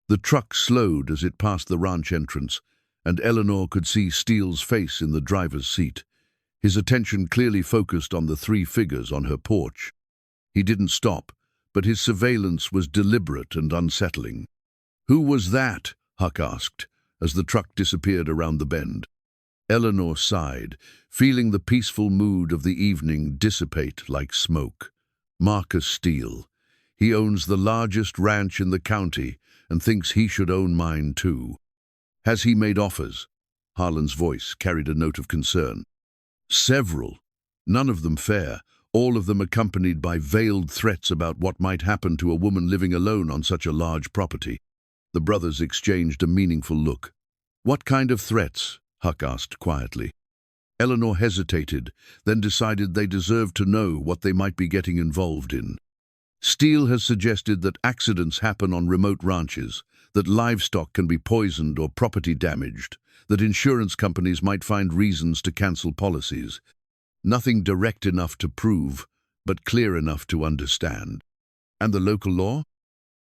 The truck slowed as it passed the ranch entrance, and Eleanor could see Steele's face in the driver's seat. His attention clearly focused on the three figures on her porch. He didn't stop, but his surveillance was deliberate and unsettling. "Who was that?" Huck asked, as the truck disappeared around the bend. Eleanor sighed, feeling the peaceful mood of the evening dissipate like smoke. "Marcus Steele. He owns the largest ranch in the county and thinks he should own mine too. Has he made offers?" Harlan's voice carried a note of concern. "Several. None of them fair, all of them accompanied by veiled threats about what might happen to a woman living alone on such a large property." The brothers exchanged a meaningful look. "What kind of threats?" Huck asked quietly. Eleanor hesitated, then decided they deserved to know what they might be getting involved in. "Steele has suggested that accidents happen on remote ranches, that livestock can be poisoned or property damaged, that insurance companies might find reasons to cancel policies. Nothing direct enough to prove, but clear enough to understand." "And the local law?"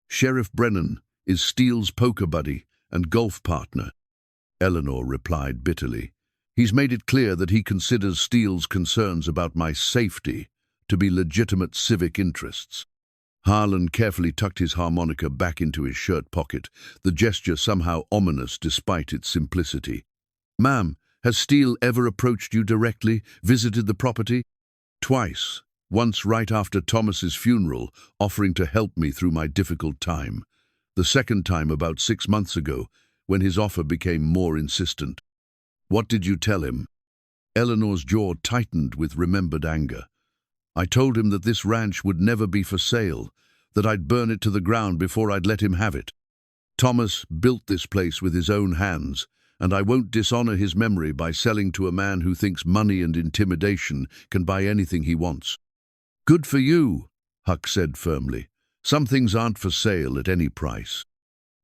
"Sheriff Brennan is Steele's poker buddy and golf partner," Eleanor replied bitterly. "He's made it clear that he considers Steele's concerns about my safety to be legitimate civic interests." Harlan carefully tucked his harmonica back into his shirt pocket, the gesture somehow ominous despite its simplicity. "Ma'am, has Steele ever approached you directly, visited the property?" "Twice, once right after Thomas's funeral, offering to help me through my difficult time. The second time about 6 months ago, when his offer became more insistent." "What did you tell him?" Eleanor's jaw tightened with remembered anger. "I told him that this ranch would never be for sale, that I'd burn it to the ground before I'd let him have it. Thomas built this place with his own hands, and I won't dishonor his memory by selling to a man who thinks money and intimidation can buy anything he wants." "Good for you," Huck said firmly. "Some things aren't for sale at any price."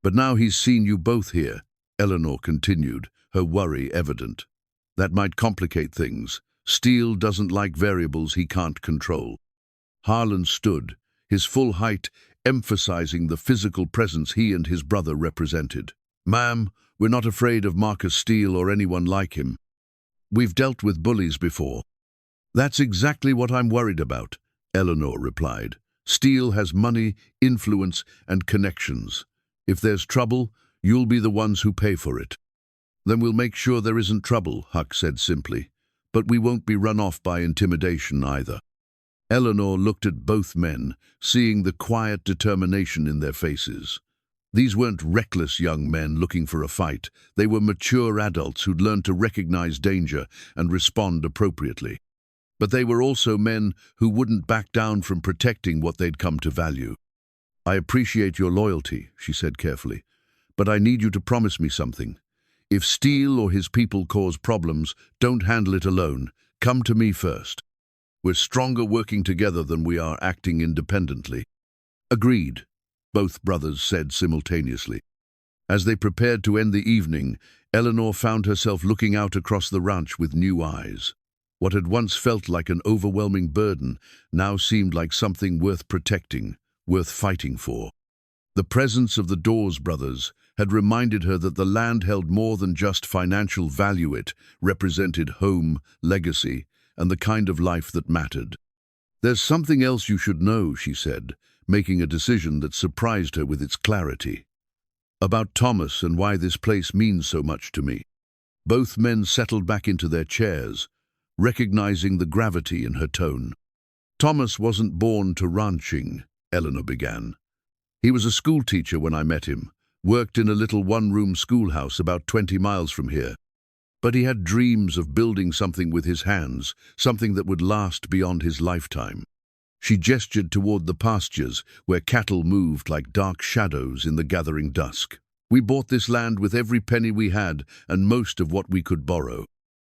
"But now he's seen you both here," Eleanor continued, her worry evident. "That might complicate things. Steele doesn't like variables he can't control. Harlan stood, his full height emphasizing the physical presence he and his brother represented. "Ma'am, we're not afraid of Marcus Steele or anyone like him. We've dealt with bullies before." "That's exactly what I'm worried about," Eleanor replied. "Steele has money, influence, and connections. If there's trouble, you'll be the ones who pay for it." "Then we'll make sure there isn't trouble," Huck said simply. "But we won't be run off by intimidation either." Eleanor looked at both men, seeing the quiet determination in their faces. These weren't reckless young men looking for a fight. They were mature adults who'd learned to recognize danger and respond appropriately. But they were also men who wouldn't back down from protecting what they'd come to value. "I appreciate your loyalty," she said carefully, "but I need you to promise me something. If Steele or his people cause problems, don't handle it alone. Come to me first. We're stronger working together than we are acting independently." "Agreed," both brothers said simultaneously. As they prepared to end the evening, Eleanor found herself looking out across the ranch with new eyes. What had once felt like an overwhelming burden now seemed like something worth protecting, worth fighting for. The presence of the Dawes brothers had reminded her that the land held more than just financial value. It represented home, legacy, and the kind of life that mattered. "There's something else you should know," she said, making a decision that surprised her with its clarity. "About Thomas and why this place means so much to me." Both men settled back into their chairs, recognizing the gravity in her tone. "Thomas wasn't born to ranching," Eleanor began. "He was a schoolteacher when I met him, worked in a little one-room schoolhouse about 20 miles from here. But he had dreams of building something with his hands, something that would last beyond his lifetime." She gestured toward the pastures, where cattle moved like dark shadows in the gathering dusk. "We bought this land with every penny we had and most of what we could borrow.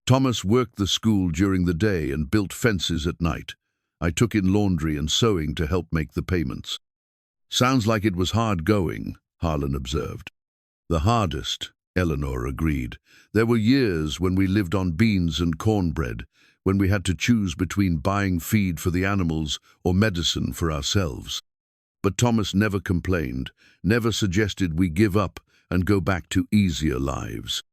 Thomas worked the school during the day and built fences at night. I took in laundry and sewing to help make the payments." "Sounds like it was hard going," Harlan observed. "The hardest," Eleanor agreed. "There were years when we lived on beans and cornbread, when we had to choose between buying feed for the animals or medicine for ourselves. But Thomas never complained, never suggested we give up and go back to easier lives."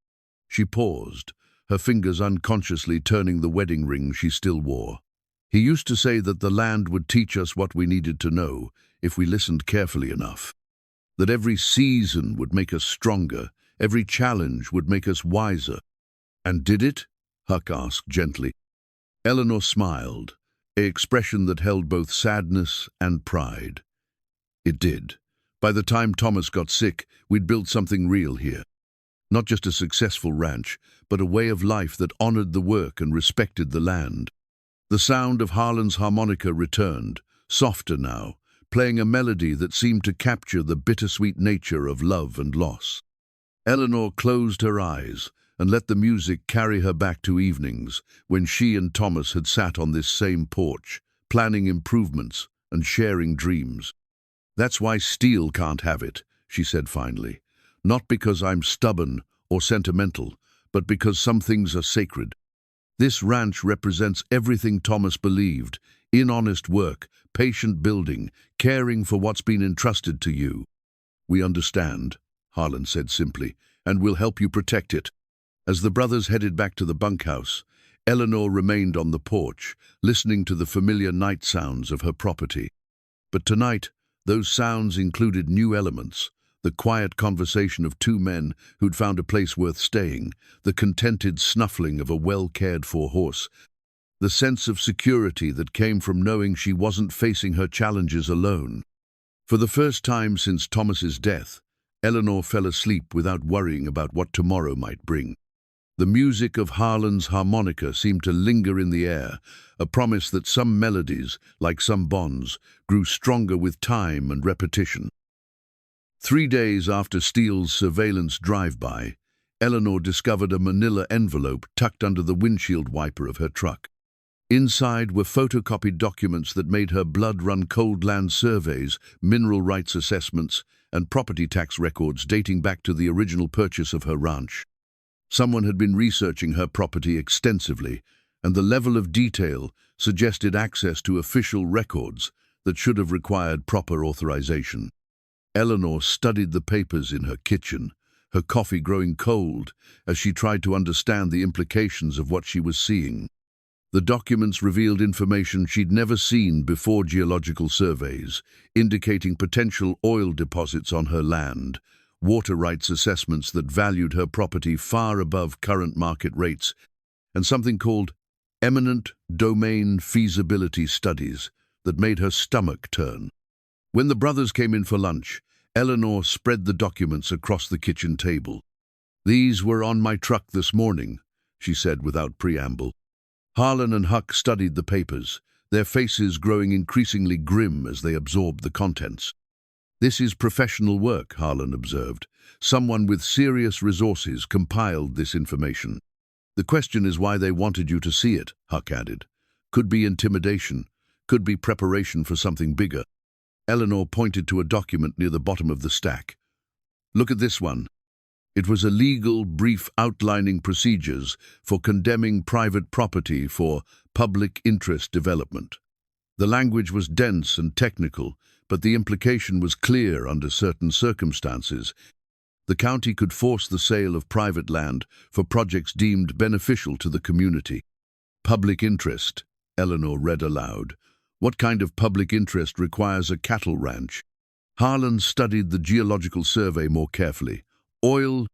She paused, her fingers unconsciously turning the wedding ring she still wore. "He used to say that the land would teach us what we needed to know if we listened carefully enough. That every season would make us stronger, every challenge would make us wiser." "And did it?" Huck asked gently. Eleanor smiled, an expression that held both sadness and pride. "It did. By the time Thomas got sick, we'd built something real here. Not just a successful ranch, but a way of life that honored the work and respected the land." The sound of Harlan's harmonica returned, softer now, playing a melody that seemed to capture the bittersweet nature of love and loss. Eleanor closed her eyes and let the music carry her back to evenings when she and Thomas had sat on this same porch, planning improvements and sharing dreams. "That's why Steele can't have it," she said finally. "Not because I'm stubborn or sentimental, but because some things are sacred. This ranch represents everything Thomas believed, in honest work, patient building, caring for what's been entrusted to you." "We understand," Harlan said simply, "and we'll help you protect it." As the brothers headed back to the bunkhouse, Eleanor remained on the porch, listening to the familiar night sounds of her property. But tonight, those sounds included new elements: the quiet conversation of two men who'd found a place worth staying, the contented snuffling of a well-cared-for horse, the sense of security that came from knowing she wasn't facing her challenges alone. For the first time since Thomas's death, Eleanor fell asleep without worrying about what tomorrow might bring. The music of Harlan's harmonica seemed to linger in the air, a promise that some melodies, like some bonds, grew stronger with time and repetition. 3 days after Steele's surveillance drive-by, Eleanor discovered a manila envelope tucked under the windshield wiper of her truck. Inside were photocopied documents that made her blood run: cold: land surveys, mineral rights assessments, and property tax records dating back to the original purchase of her ranch. Someone had been researching her property extensively, and the level of detail suggested access to official records that should have required proper authorization. Eleanor studied the papers in her kitchen, her coffee growing cold as she tried to understand the implications of what she was seeing. The documents revealed information she'd never seen before: geological surveys, indicating potential oil deposits on her land, water rights assessments that valued her property far above current market rates, and something called eminent domain feasibility studies that made her stomach turn. When the brothers came in for lunch, Eleanor spread the documents across the kitchen table. "These were on my truck this morning," she said without preamble. Harlan and Huck studied the papers, their faces growing increasingly grim as they absorbed the contents. "This is professional work," Harlan observed. "Someone with serious resources compiled this information." "The question is why they wanted you to see it," Huck added. "Could be intimidation, could be preparation for something bigger." Eleanor pointed to a document near the bottom of the stack. "Look at this one." It was a legal brief outlining procedures for condemning private property for public interest development. The language was dense and technical, but the implication was clear under certain circumstances. The county could force the sale of private land for projects deemed beneficial to the community. "Public interest," Eleanor read aloud. "What kind of public interest requires a cattle ranch?" Harlan studied the geological survey more carefully. "Oil,"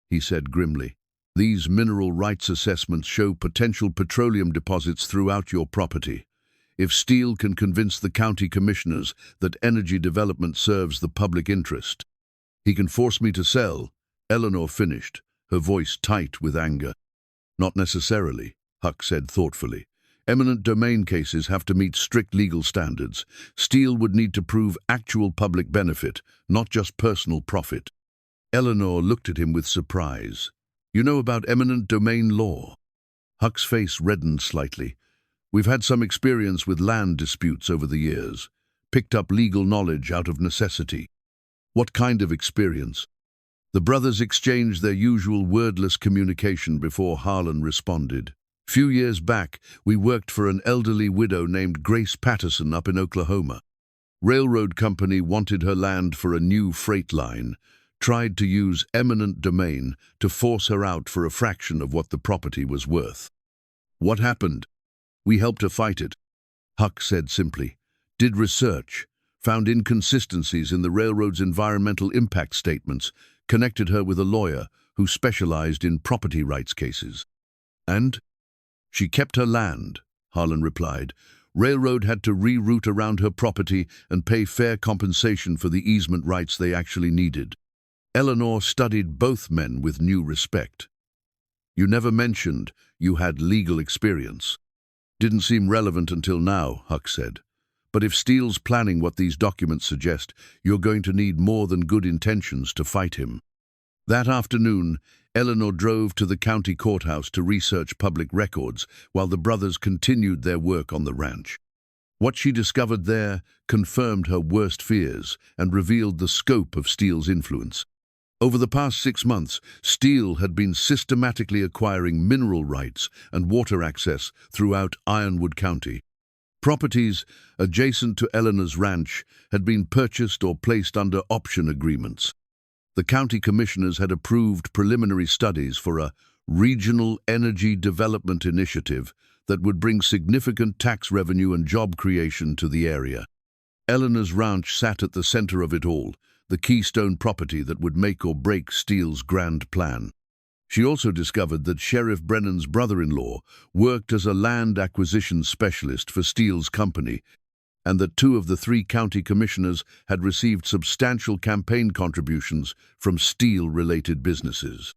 he said grimly. "These mineral rights assessments show potential petroleum deposits throughout your property. If Steele can convince the county commissioners that energy development serves the public interest, he can force me to sell," Eleanor finished, her voice tight with anger. "Not necessarily," Huck said thoughtfully. "Eminent domain cases have to meet strict legal standards. Steele would need to prove actual public benefit, not just personal profit." Eleanor looked at him with surprise. "You know about eminent domain law?" Huck's face reddened slightly. "We've had some experience with land disputes over the years. Picked up legal knowledge out of necessity." "What kind of experience?" The brothers exchanged their usual wordless communication before Harlan responded. "Few years back, we worked for an elderly widow named Grace Patterson up in Oklahoma. Railroad company wanted her land for a new freight line, tried to use eminent domain to force her out for a fraction of what the property was worth. What happened? We helped her fight it," Huck said simply. "Did research, found inconsistencies in the railroad's environmental impact statements, connected her with a lawyer who specialized in property rights cases. And she kept her land," Harlan replied. "Railroad had to reroute around her property and pay fair compensation for the easement rights they actually needed." Eleanor studied both men with new respect. "You never mentioned you had legal experience." "Didn't seem relevant until now," Huck said. "But if Steele's planning what these documents suggest, you're going to need more than good intentions to fight him." That afternoon, Eleanor drove to the county courthouse to research public records while the brothers continued their work on the ranch. What she discovered there confirmed her worst fears and revealed the scope of Steele's influence. Over the past 6 months, Steele had been systematically acquiring mineral rights and water access throughout Ironwood County. Properties adjacent to Eleanor's ranch had been purchased or placed under option agreements. The county commissioners had approved preliminary studies for a regional energy development initiative that would bring significant tax revenue and job creation to the area. Eleanor's ranch sat at the center of it all, the keystone property that would make or break Steele's grand plan. She also discovered that Sheriff Brennan's brother-in-law worked as a land acquisition specialist for Steele's company, and that 2 of the 3 county commissioners had received substantial campaign contributions from Steele-related businesses.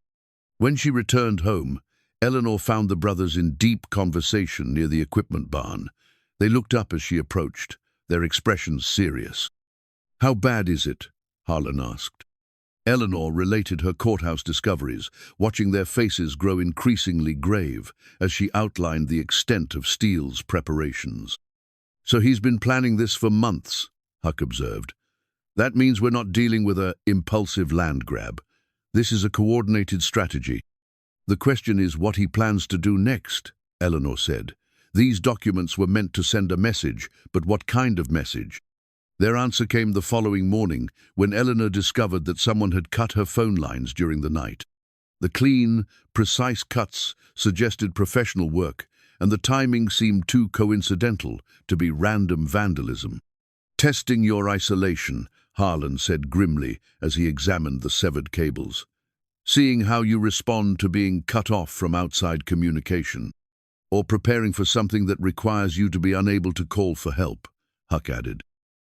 When she returned home, Eleanor found the brothers in deep conversation near the equipment barn. They looked up as she approached, their expressions serious. "How bad is it?" Harlan asked. Eleanor related her courthouse discoveries, watching their faces grow increasingly grave as she outlined the extent of Steele's preparations. "So he's been planning this for months," Huck observed. "That means we're not dealing with an impulsive land grab. This is a coordinated strategy. The question is what he plans to do next," Eleanor said. These documents were meant to send a message, but what kind of message? Their answer came the following morning, when Eleanor discovered that someone had cut her phone lines during the night. The clean, precise cuts suggested professional work, and the timing seemed too coincidental to be random vandalism. "Testing your isolation," Harlan said grimly as he examined the severed cables. "Seeing how you respond to being cut off from outside communication. Or preparing for something that requires you to be unable to call for help," Huck added.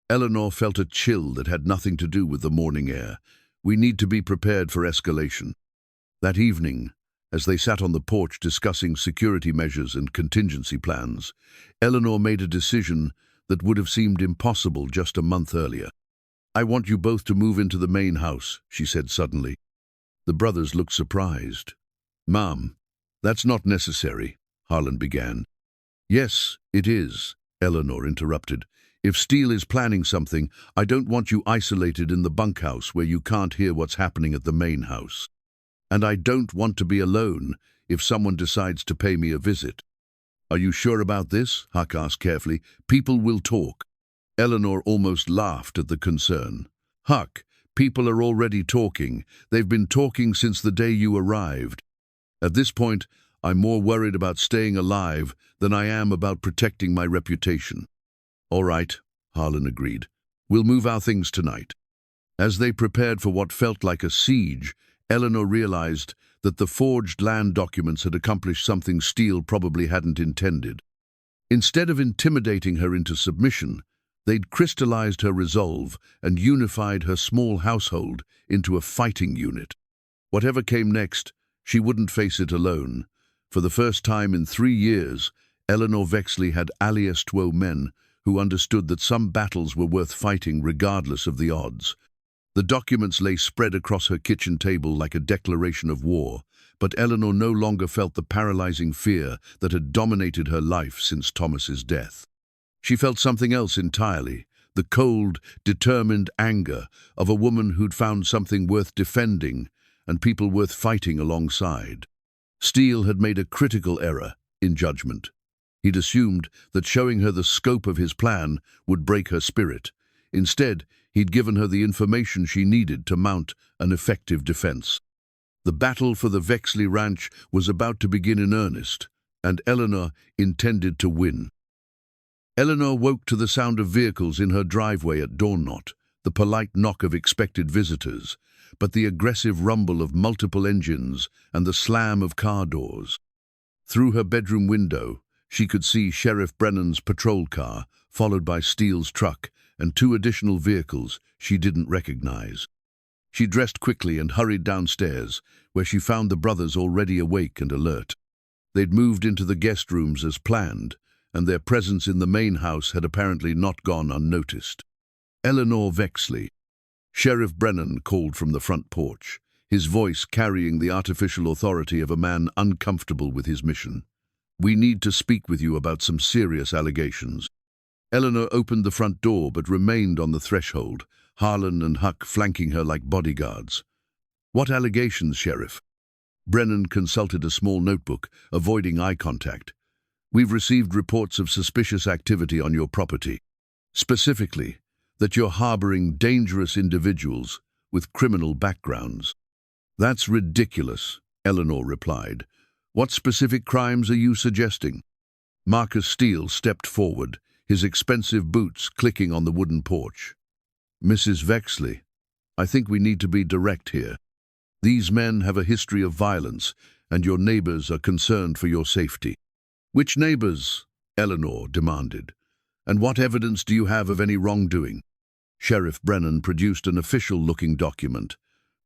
Eleanor felt a chill that had nothing to do with the morning air. "We need to be prepared for escalation." That evening, as they sat on the porch discussing security measures and contingency plans, Eleanor made a decision that would have seemed impossible just a month earlier. "I want you both to move into the main house," she said suddenly. The brothers looked surprised. "Mom, that's not necessary," Harlan began. "Yes, it is," Eleanor interrupted. "If Steele is planning something, I don't want you isolated in the bunkhouse where you can't hear what's happening at the main house. And I don't want to be alone if someone decides to pay me a visit." "Are you sure about this?" Huck asked carefully. "People will talk." Eleanor almost laughed at the concern. "Huck, people are already talking. They've been talking since the day you arrived. At this point, I'm more worried about staying alive than I am about protecting my reputation." "All right," Harlan agreed. "We'll move our things tonight." As they prepared for what felt like a siege, Eleanor realized that the forged land documents had accomplished something Steele probably hadn't intended. Instead of intimidating her into submission, they'd crystallized her resolve and unified her small household into a fighting unit. Whatever came next, she wouldn't face it alone. For the first time in 3 years, Eleanor Vexley had allies to men who understood that some battles were worth fighting regardless of the odds. The documents lay spread across her kitchen table like a declaration of war, but Eleanor no longer felt the paralyzing fear that had dominated her life since Thomas's death. She felt something else entirely, the cold, determined anger of a woman who'd found something worth defending and people worth fighting alongside. Steele had made a critical error in judgment. He'd assumed that showing her the scope of his plan would break her spirit. Instead, he'd given her the information she needed to mount an effective defense. The battle for the Vexley ranch was about to begin in earnest, and Eleanor intended to win. Eleanor woke to the sound of vehicles in her driveway at dawn, not the polite knock of expected visitors, but the aggressive rumble of multiple engines and the slam of car doors. Through her bedroom window, she could see Sheriff Brennan's patrol car, followed by Steele's truck, and 2 additional vehicles she didn't recognize. She dressed quickly and hurried downstairs, where she found the brothers already awake and alert. They'd moved into the guest rooms as planned, and their presence in the main house had apparently not gone unnoticed. "Eleanor Vexley," Sheriff Brennan called from the front porch, his voice carrying the artificial authority of a man uncomfortable with his mission. "We need to speak with you about some serious allegations." Eleanor opened the front door but remained on the threshold, Harlan and Huck flanking her like bodyguards. "What allegations, Sheriff?" Brennan consulted a small notebook, avoiding eye contact. "We've received reports of suspicious activity on your property. Specifically, that you're harboring dangerous individuals with criminal backgrounds." "That's ridiculous," Eleanor replied. "What specific crimes are you suggesting?" Marcus Steele stepped forward, his expensive boots clicking on the wooden porch. "Mrs. Vexley, I think we need to be direct here. These men have a history of violence, and your neighbors are concerned for your safety." "Which neighbors?" Eleanor demanded. "And what evidence do you have of any wrongdoing?" Sheriff Brennan produced an official-looking document.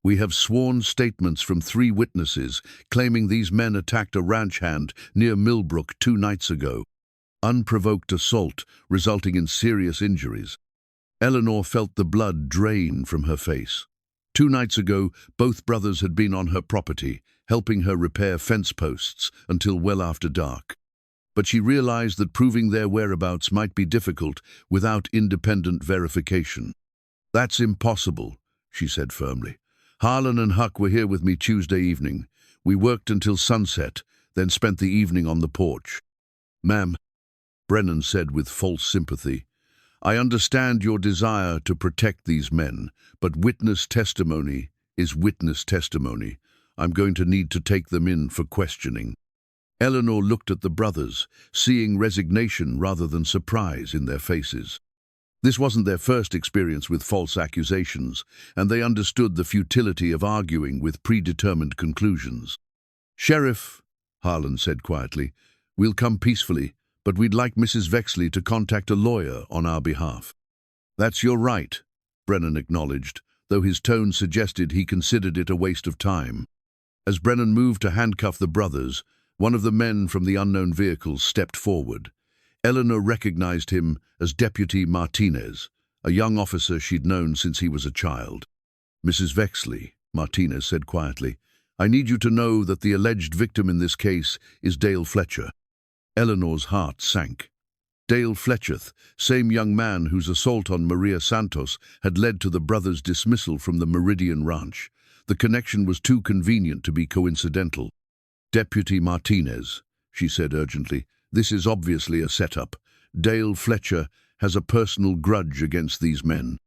"We have sworn statements from 3 witnesses claiming these men attacked a ranch hand near Millbrook 2 nights ago. Unprovoked assault resulting in serious injuries." Eleanor felt the blood drain from her face. 2 nights ago, both brothers had been on her property, helping her repair fence posts until well after dark. But she realized that proving their whereabouts might be difficult without independent verification. "That's impossible," she said firmly. "Harlan and Huck were here with me Tuesday evening. We worked until sunset, then spent the evening on the porch. "Ma'am," Brennan said with false sympathy, "I understand your desire to protect these men, but witness testimony is witness testimony. I'm going to need to take them in for questioning." Eleanor looked at the brothers, seeing resignation rather than surprise in their faces. This wasn't their first experience with false accusations, and they understood the futility of arguing with predetermined conclusions. "Sheriff," Harlan said quietly, "we'll come peacefully, but we'd like Mrs. Vexley to contact a lawyer on our behalf." "That's your right," Brennan acknowledged, though his tone suggested he considered it a waste of time. As Brennan moved to handcuff the brothers, one of the men from the unknown vehicles stepped forward. Eleanor recognized him as Deputy Martinez, a young officer she'd known since he was a child. "Mrs. Vexley," Martinez said quietly, "I need you to know that the alleged victim in this case is Dale Fletcher." Eleanor's heart sank. Dale Fletcher, same young man whose assault on Maria Santos had led to the brothers' dismissal from the Meridian Ranch. The connection was too convenient to be coincidental. "Deputy Martinez," she said urgently, "this is obviously a setup. Dale Fletcher has a personal grudge against these men."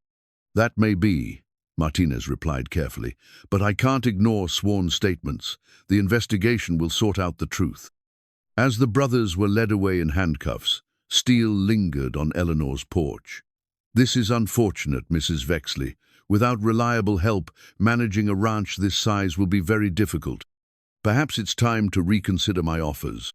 "That may be," Martinez replied carefully, "but I can't ignore sworn statements. The investigation will sort out the truth." As the brothers were led away in handcuffs, Steele lingered on Eleanor's porch. "This is unfortunate, Mrs. Vexley. Without reliable help, managing a ranch this size will be very difficult. Perhaps it's time to reconsider my offers."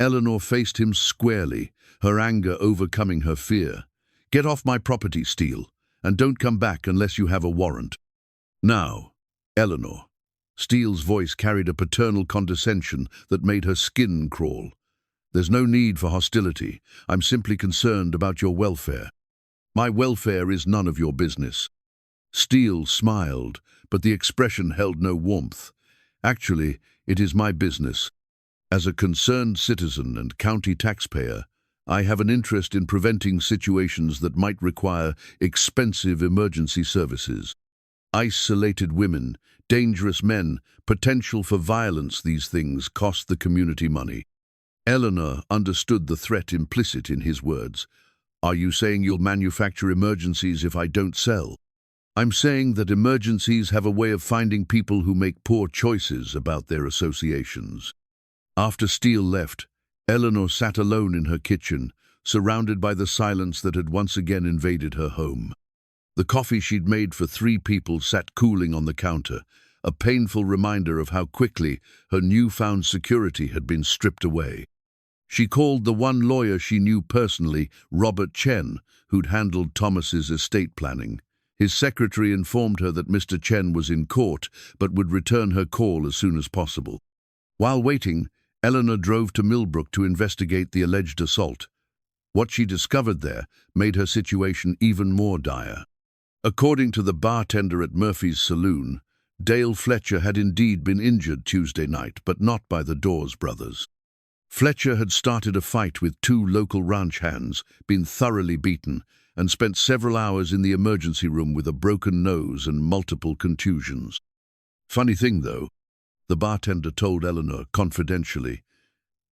Eleanor faced him squarely, her anger overcoming her fear. "Get off my property, Steele, and don't come back unless you have a warrant." "Now, Eleanor." Steele's voice carried a paternal condescension that made her skin crawl. "There's no need for hostility. I'm simply concerned about your welfare." "My welfare is none of your business." Steele smiled, but the expression held no warmth. "Actually, it is my business. As a concerned citizen and county taxpayer, I have an interest in preventing situations that might require expensive emergency services. Isolated women, dangerous men, potential for violence, these things cost the community money." Eleanor understood the threat implicit in his words. "Are you saying you'll manufacture emergencies if I don't sell?" "I'm saying that emergencies have a way of finding people who make poor choices about their associations." After Steele left, Eleanor sat alone in her kitchen, surrounded by the silence that had once again invaded her home. The coffee she'd made for 3 people sat cooling on the counter, a painful reminder of how quickly her newfound security had been stripped away. She called the one lawyer she knew personally, Robert Chen, who'd handled Thomas's estate planning. His secretary informed her that Mr. Chen was in court, but would return her call as soon as possible. While waiting, Eleanor drove to Millbrook to investigate the alleged assault. What she discovered there made her situation even more dire. According to the bartender at Murphy's Saloon, Dale Fletcher had indeed been injured Tuesday night, but not by the Dawes brothers. Fletcher had started a fight with 2 local ranch hands, been thoroughly beaten, and spent several hours in the emergency room with a broken nose and multiple contusions. "Funny thing, though," the bartender told Eleanor confidentially,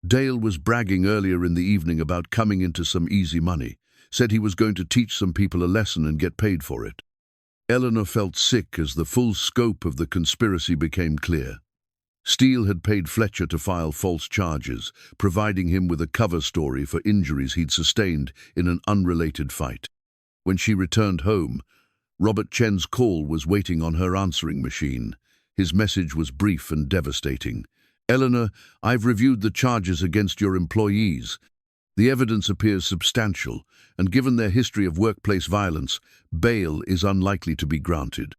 "Dale was bragging earlier in the evening about coming into some easy money, said he was going to teach some people a lesson and get paid for it." Eleanor felt sick as the full scope of the conspiracy became clear. Steele had paid Fletcher to file false charges, providing him with a cover story for injuries he'd sustained in an unrelated fight. When she returned home, Robert Chen's call was waiting on her answering machine. His message was brief and devastating. "Eleanor, I've reviewed the charges against your employees. The evidence appears substantial, and given their history of workplace violence, bail is unlikely to be granted.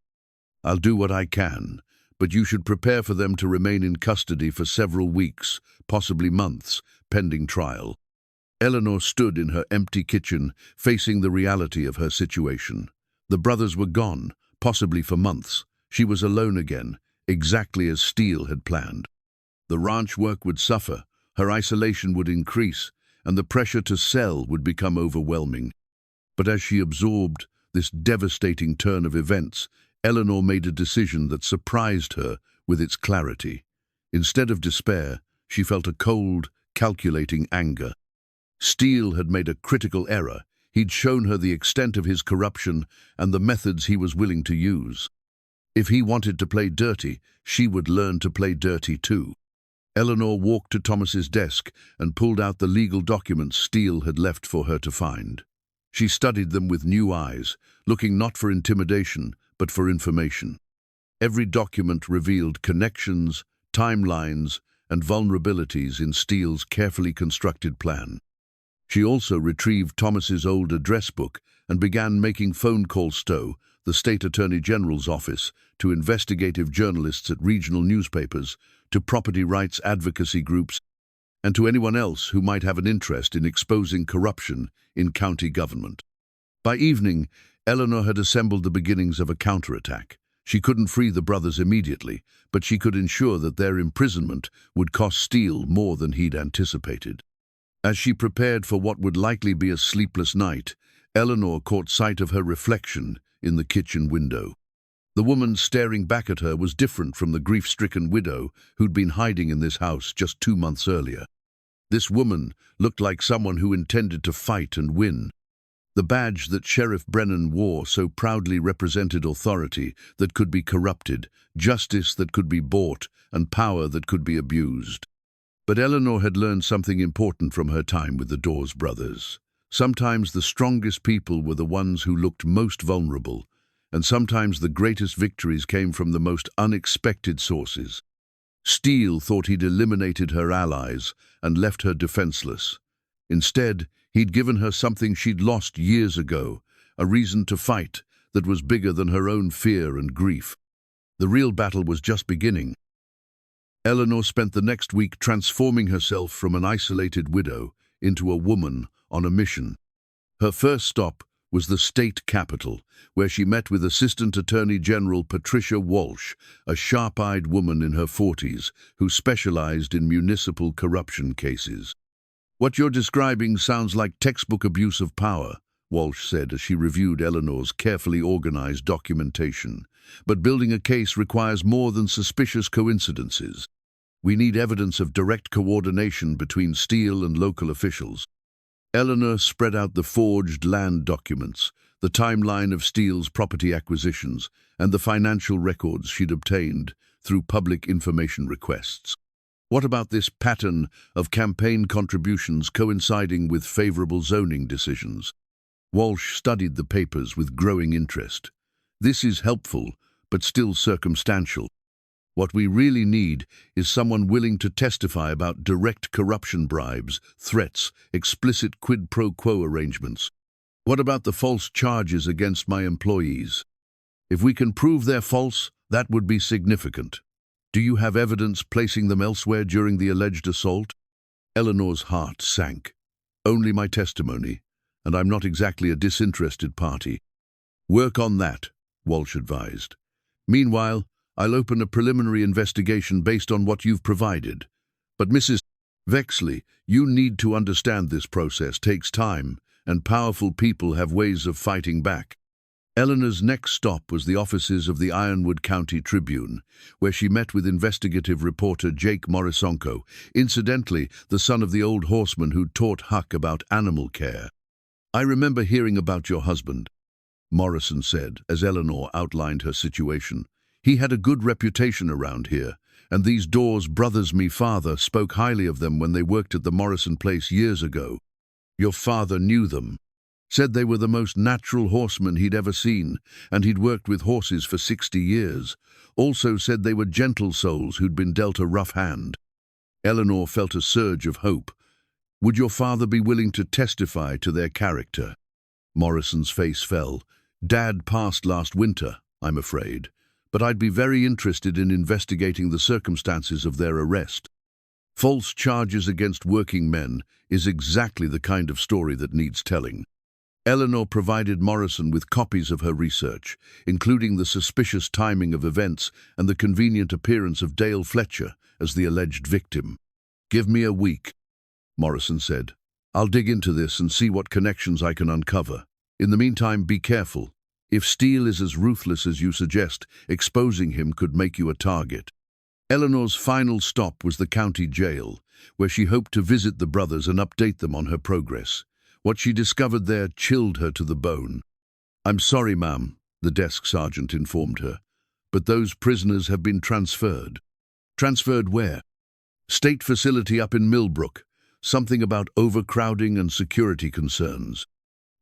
I'll do what I can, but you should prepare for them to remain in custody for several weeks, possibly months, pending trial." Eleanor stood in her empty kitchen, facing the reality of her situation. The brothers were gone, possibly for months. She was alone again, exactly as Steele had planned. The ranch work would suffer, her isolation would increase, and the pressure to sell would become overwhelming. But as she absorbed this devastating turn of events, Eleanor made a decision that surprised her with its clarity. Instead of despair, She felt a cold, calculating anger. Steele had made a critical error. He'd shown her the extent of his corruption and the methods he was willing to use. If he wanted to play dirty, she would learn to play dirty too. Eleanor walked to Thomas's desk and pulled out the legal documents Steele had left for her to find. She studied them with new eyes, looking not for intimidation, but for information. Every document revealed connections, timelines, and vulnerabilities in Steele's carefully constructed plan. She also retrieved Thomas's old address book and began making phone calls to the State Attorney General's office, to investigative journalists at regional newspapers, to property rights advocacy groups, and to anyone else who might have an interest in exposing corruption in county government. By evening, Eleanor had assembled the beginnings of a counterattack. She couldn't free the brothers immediately, but she could ensure that their imprisonment would cost Steele more than he'd anticipated. As she prepared for what would likely be a sleepless night, Eleanor caught sight of her reflection in the kitchen window. The woman staring back at her was different from the grief-stricken widow who'd been hiding in this house just 2 months earlier. This woman looked like someone who intended to fight and win. The badge that Sheriff Brennan wore so proudly represented authority that could be corrupted, justice that could be bought, and power that could be abused. But Eleanor had learned something important from her time with the Dawes brothers. Sometimes the strongest people were the ones who looked most vulnerable, and sometimes the greatest victories came from the most unexpected sources. Steele thought he'd eliminated her allies and left her defenseless. Instead, he'd given her something she'd lost years ago, a reason to fight that was bigger than her own fear and grief. The real battle was just beginning. Eleanor spent the next week transforming herself from an isolated widow into a woman on a mission. Her first stop was the state capitol, where she met with Assistant Attorney General Patricia Walsh, a sharp-eyed woman in her 40s who specialized in municipal corruption cases. "What you're describing sounds like textbook abuse of power," Walsh said as she reviewed Eleanor's carefully organized documentation. "But building a case requires more than suspicious coincidences. We need evidence of direct coordination between Steele and local officials." Eleanor spread out the forged land documents, the timeline of Steele's property acquisitions, and the financial records she'd obtained through public information requests. What about this pattern of campaign contributions coinciding with favorable zoning decisions? Walsh studied the papers with growing interest. "This is helpful, but still circumstantial. What we really need is someone willing to testify about direct corruption bribes, threats, explicit quid pro quo arrangements. What about the false charges against my employees? If we can prove they're false, that would be significant. Do you have evidence placing them elsewhere during the alleged assault?" Eleanor's heart sank. "Only my testimony, and I'm not exactly a disinterested party." "Work on that," Walsh advised. "Meanwhile, I'll open a preliminary investigation based on what you've provided. But Mrs. Vexley, you need to understand this process takes time, and powerful people have ways of fighting back." Eleanor's next stop was the offices of the Ironwood County Tribune, where she met with investigative reporter Jake Morisonko, incidentally the son of the old horseman who taught Huck about animal care. "I remember hearing about your husband," Morrison said, as Eleanor outlined her situation. "He had a good reputation around here, and these Dawes brothers, me father, spoke highly of them when they worked at the Morrison place years ago. Your father knew them. Said they were the most natural horsemen he'd ever seen, and he'd worked with horses for 60 years. Also said they were gentle souls who'd been dealt a rough hand." Eleanor felt a surge of hope. "Would your father be willing to testify to their character?" Morrison's face fell. "Dad passed last winter, I'm afraid, but I'd be very interested in investigating the circumstances of their arrest. False charges against working men is exactly the kind of story that needs telling." Eleanor provided Morrison with copies of her research, including the suspicious timing of events and the convenient appearance of Dale Fletcher as the alleged victim. "Give me a week," Morrison said. "I'll dig into this and see what connections I can uncover. In the meantime, be careful. If Steele is as ruthless as you suggest, exposing him could make you a target." Eleanor's final stop was the county jail, where she hoped to visit the brothers and update them on her progress. What she discovered there chilled her to the bone. "I'm sorry, ma'am," the desk sergeant informed her, "but those prisoners have been transferred." "Transferred where?" "State facility up in Millbrook. Something about overcrowding and security concerns."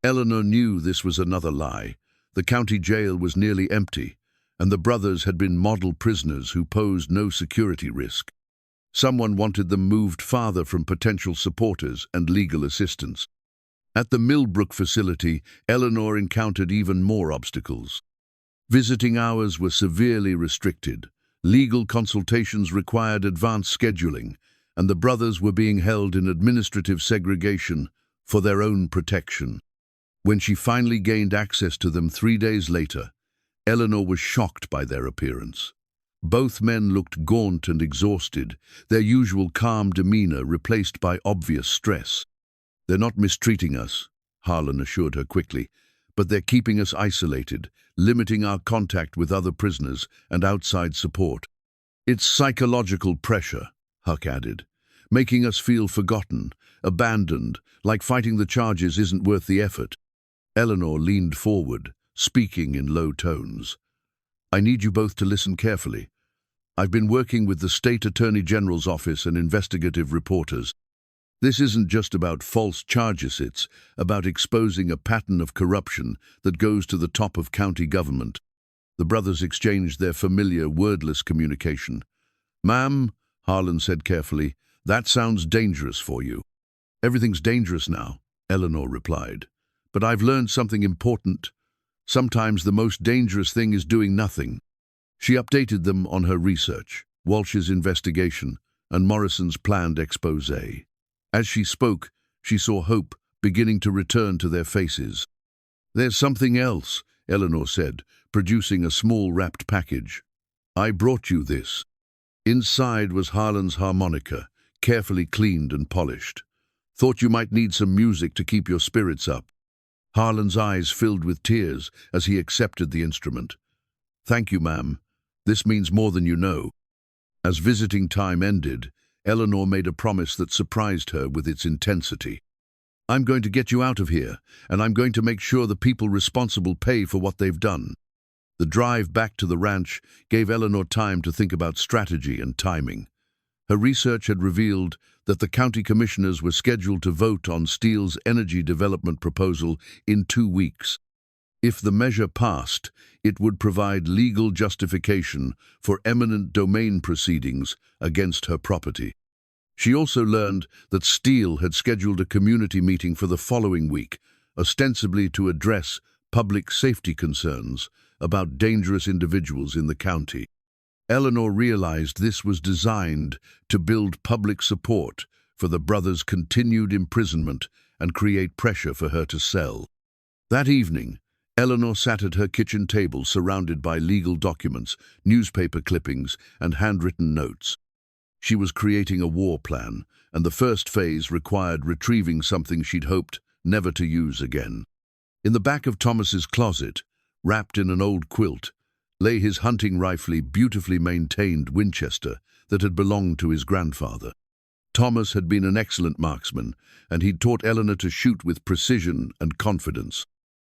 Eleanor knew this was another lie. The county jail was nearly empty, and the brothers had been model prisoners who posed no security risk. Someone wanted them moved farther from potential supporters and legal assistance. At the Millbrook facility, Eleanor encountered even more obstacles. Visiting hours were severely restricted. Legal consultations required advanced scheduling, and the brothers were being held in administrative segregation for their own protection. When she finally gained access to them 3 days later, Eleanor was shocked by their appearance. Both men looked gaunt and exhausted, their usual calm demeanor replaced by obvious stress. "They're not mistreating us," Harlan assured her quickly, "but they're keeping us isolated, limiting our contact with other prisoners and outside support." "It's psychological pressure," Huck added, "making us feel forgotten, abandoned, like fighting the charges isn't worth the effort." Eleanor leaned forward, speaking in low tones. "I need you both to listen carefully. I've been working with the State Attorney General's office and investigative reporters. This isn't just about false charges, it's about exposing a pattern of corruption that goes to the top of county government." The brothers exchanged their familiar, wordless communication. "Ma'am," Harlan said carefully, "that sounds dangerous for you." "Everything's dangerous now," Eleanor replied. "But I've learned something important. Sometimes the most dangerous thing is doing nothing." She updated them on her research, Walsh's investigation, and Morrison's planned exposé. As she spoke, she saw hope beginning to return to their faces. "There's something else," Eleanor said, producing a small wrapped package. "I brought you this." Inside was Harlan's harmonica, carefully cleaned and polished. "Thought you might need some music to keep your spirits up." Harlan's eyes filled with tears as he accepted the instrument. "Thank you, ma'am. This means more than you know." As visiting time ended, Eleanor made a promise that surprised her with its intensity. "I'm going to get you out of here, and I'm going to make sure the people responsible pay for what they've done." The drive back to the ranch gave Eleanor time to think about strategy and timing. Her research had revealed that the county commissioners were scheduled to vote on Steele's energy development proposal in 2 weeks. If the measure passed, it would provide legal justification for eminent domain proceedings against her property. She also learned that Steele had scheduled a community meeting for the following week, ostensibly to address public safety concerns about dangerous individuals in the county. Eleanor realized this was designed to build public support for the brothers' continued imprisonment and create pressure for her to sell. That evening, Eleanor sat at her kitchen table surrounded by legal documents, newspaper clippings, and handwritten notes. She was creating a war plan, and the first phase required retrieving something she'd hoped never to use again. In the back of Thomas's closet, wrapped in an old quilt, lay his hunting rifle, beautifully maintained Winchester that had belonged to his grandfather. Thomas had been an excellent marksman, and he'd taught Eleanor to shoot with precision and confidence.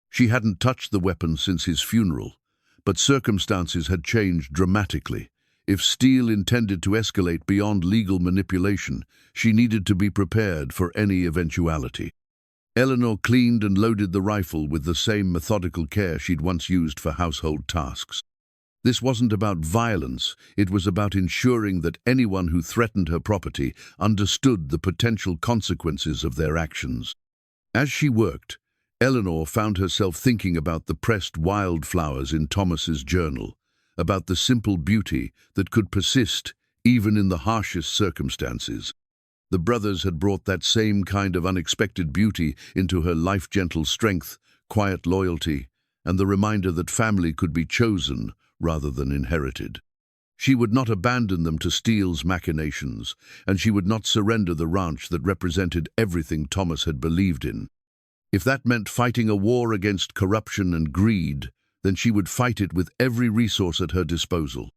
She hadn't touched the weapon since his funeral, but circumstances had changed dramatically. If Steele intended to escalate beyond legal manipulation, she needed to be prepared for any eventuality. Eleanor cleaned and loaded the rifle with the same methodical care she'd once used for household tasks. This wasn't about violence, it was about ensuring that anyone who threatened her property understood the potential consequences of their actions. As she worked, Eleanor found herself thinking about the pressed wildflowers in Thomas's journal, about the simple beauty that could persist even in the harshest circumstances. The brothers had brought that same kind of unexpected beauty into her life, gentle strength, quiet loyalty, and the reminder that family could be chosen rather than inherited. She would not abandon them to Steele's machinations, and she would not surrender the ranch that represented everything Thomas had believed in. If that meant fighting a war against corruption and greed, then she would fight it with every resource at her disposal.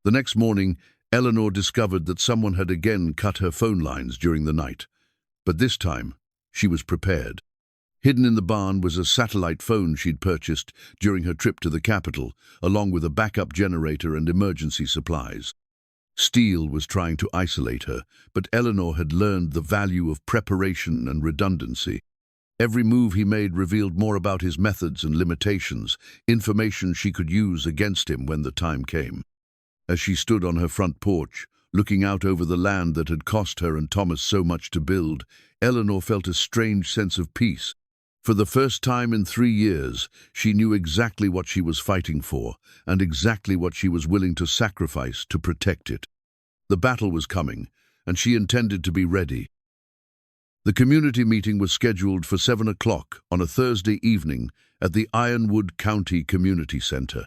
The next morning, Eleanor discovered that someone had again cut her phone lines during the night, but this time she was prepared. Hidden in the barn was a satellite phone she'd purchased during her trip to the capital, along with a backup generator and emergency supplies. Steele was trying to isolate her, but Eleanor had learned the value of preparation and redundancy. Every move he made revealed more about his methods and limitations, information she could use against him when the time came. As she stood on her front porch, looking out over the land that had cost her and Thomas so much to build, Eleanor felt a strange sense of peace. For the first time in 3 years, she knew exactly what she was fighting for, and exactly what she was willing to sacrifice to protect it. The battle was coming, and she intended to be ready. The community meeting was scheduled for 7 o'clock on a Thursday evening at the Ironwood County Community Center.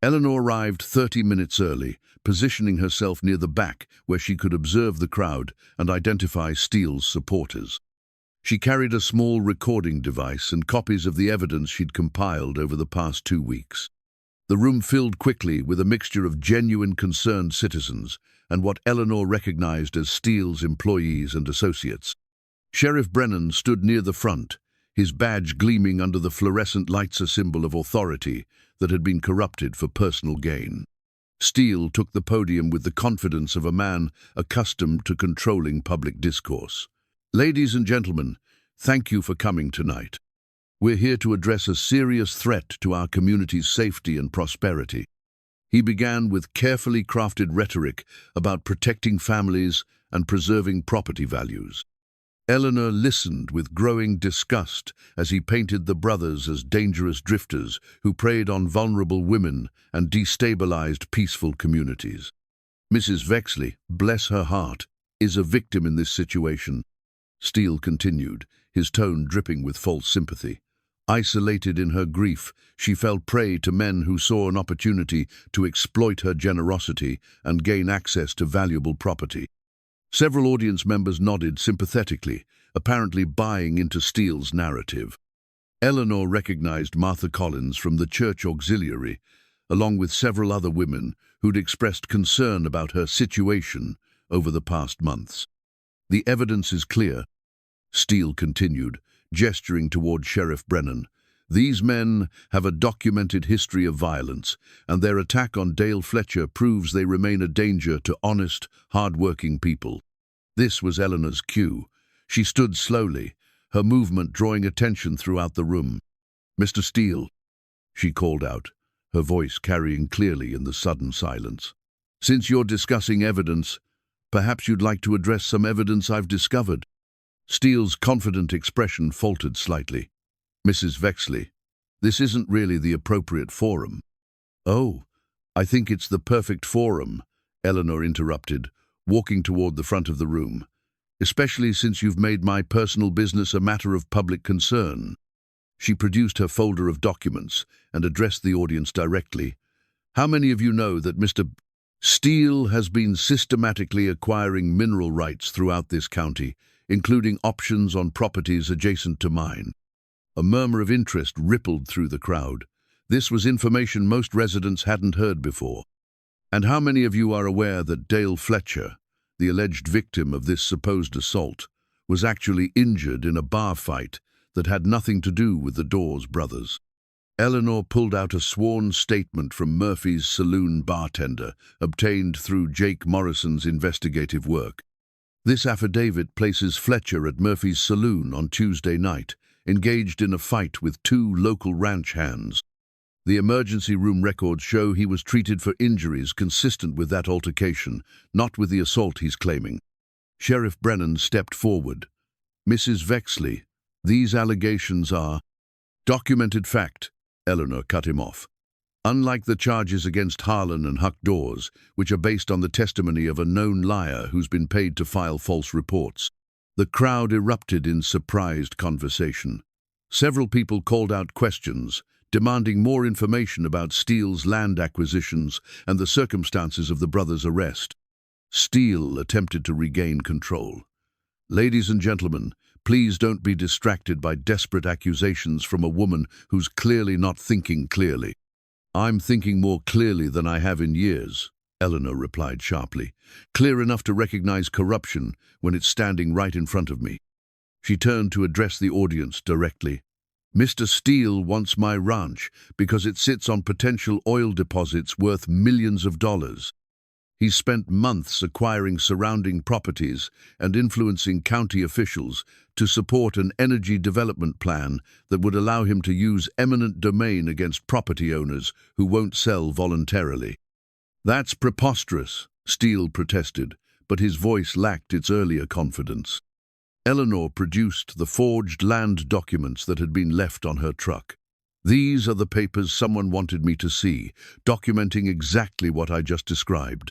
Eleanor arrived 30 minutes early, positioning herself near the back where she could observe the crowd and identify Steele's supporters. She carried a small recording device and copies of the evidence she'd compiled over the past 2 weeks. The room filled quickly with a mixture of genuine concerned citizens and what Eleanor recognized as Steele's employees and associates. Sheriff Brennan stood near the front, his badge gleaming under the fluorescent lights, a symbol of authority that had been corrupted for personal gain. Steele took the podium with the confidence of a man accustomed to controlling public discourse. "Ladies and gentlemen, thank you for coming tonight. We're here to address a serious threat to our community's safety and prosperity." He began with carefully crafted rhetoric about protecting families and preserving property values. Eleanor listened with growing disgust as he painted the brothers as dangerous drifters who preyed on vulnerable women and destabilized peaceful communities. Mrs. Vexley, bless her heart, is a victim in this situation. Steele continued, his tone dripping with false sympathy. Isolated in her grief, she fell prey to men who saw an opportunity to exploit her generosity and gain access to valuable property. Several audience members nodded sympathetically, apparently buying into Steele's narrative. Eleanor recognized Martha Collins from the church auxiliary, along with several other women who'd expressed concern about her situation over the past months. "The evidence is clear," Steele continued, gesturing toward Sheriff Brennan. "These men have a documented history of violence, and their attack on Dale Fletcher proves they remain a danger to honest, hard-working people." This was Eleanor's cue. She stood slowly, her movement drawing attention throughout the room. "Mr. Steele," she called out, her voice carrying clearly in the sudden silence. "Since you're discussing evidence, perhaps you'd like to address some evidence I've discovered." Steele's confident expression faltered slightly. "Mrs. Vexley, this isn't really the appropriate forum." "Oh, I think it's the perfect forum," Eleanor interrupted, walking toward the front of the room. "Especially since you've made my personal business a matter of public concern." She produced her folder of documents and addressed the audience directly. "How many of you know that Mr. Steele has been systematically acquiring mineral rights throughout this county, including options on properties adjacent to mine?" A murmur of interest rippled through the crowd. This was information most residents hadn't heard before. "And how many of you are aware that Dale Fletcher, the alleged victim of this supposed assault, was actually injured in a bar fight that had nothing to do with the Dawes brothers?" Eleanor pulled out a sworn statement from Murphy's saloon bartender, obtained through Jake Morrison's investigative work. This affidavit places Fletcher at Murphy's saloon on Tuesday night, engaged in a fight with 2 local ranch hands. The emergency room records show he was treated for injuries consistent with that altercation, not with the assault he's claiming. Sheriff Brennan stepped forward. "Mrs. Vexley, these allegations are..." "Documented fact," Eleanor cut him off. "Unlike the charges against Harlan and Huck Dawes, which are based on the testimony of a known liar who's been paid to file false reports." The crowd erupted in surprised conversation. Several people called out questions, demanding more information about Steele's land acquisitions and the circumstances of the brothers' arrest. Steele attempted to regain control. "Ladies and gentlemen, please don't be distracted by desperate accusations from a woman who's clearly not thinking clearly." "I'm thinking more clearly than I have in years," Eleanor replied sharply, clear enough to recognize corruption when it's standing right in front of me. She turned to address the audience directly. Mr. Steele wants my ranch because it sits on potential oil deposits worth millions of dollars. He's spent months acquiring surrounding properties and influencing county officials to support an energy development plan that would allow him to use eminent domain against property owners who won't sell voluntarily. That's preposterous, Steele protested, but his voice lacked its earlier confidence. Eleanor produced the forged land documents that had been left on her truck. These are the papers someone wanted me to see, documenting exactly what I just described.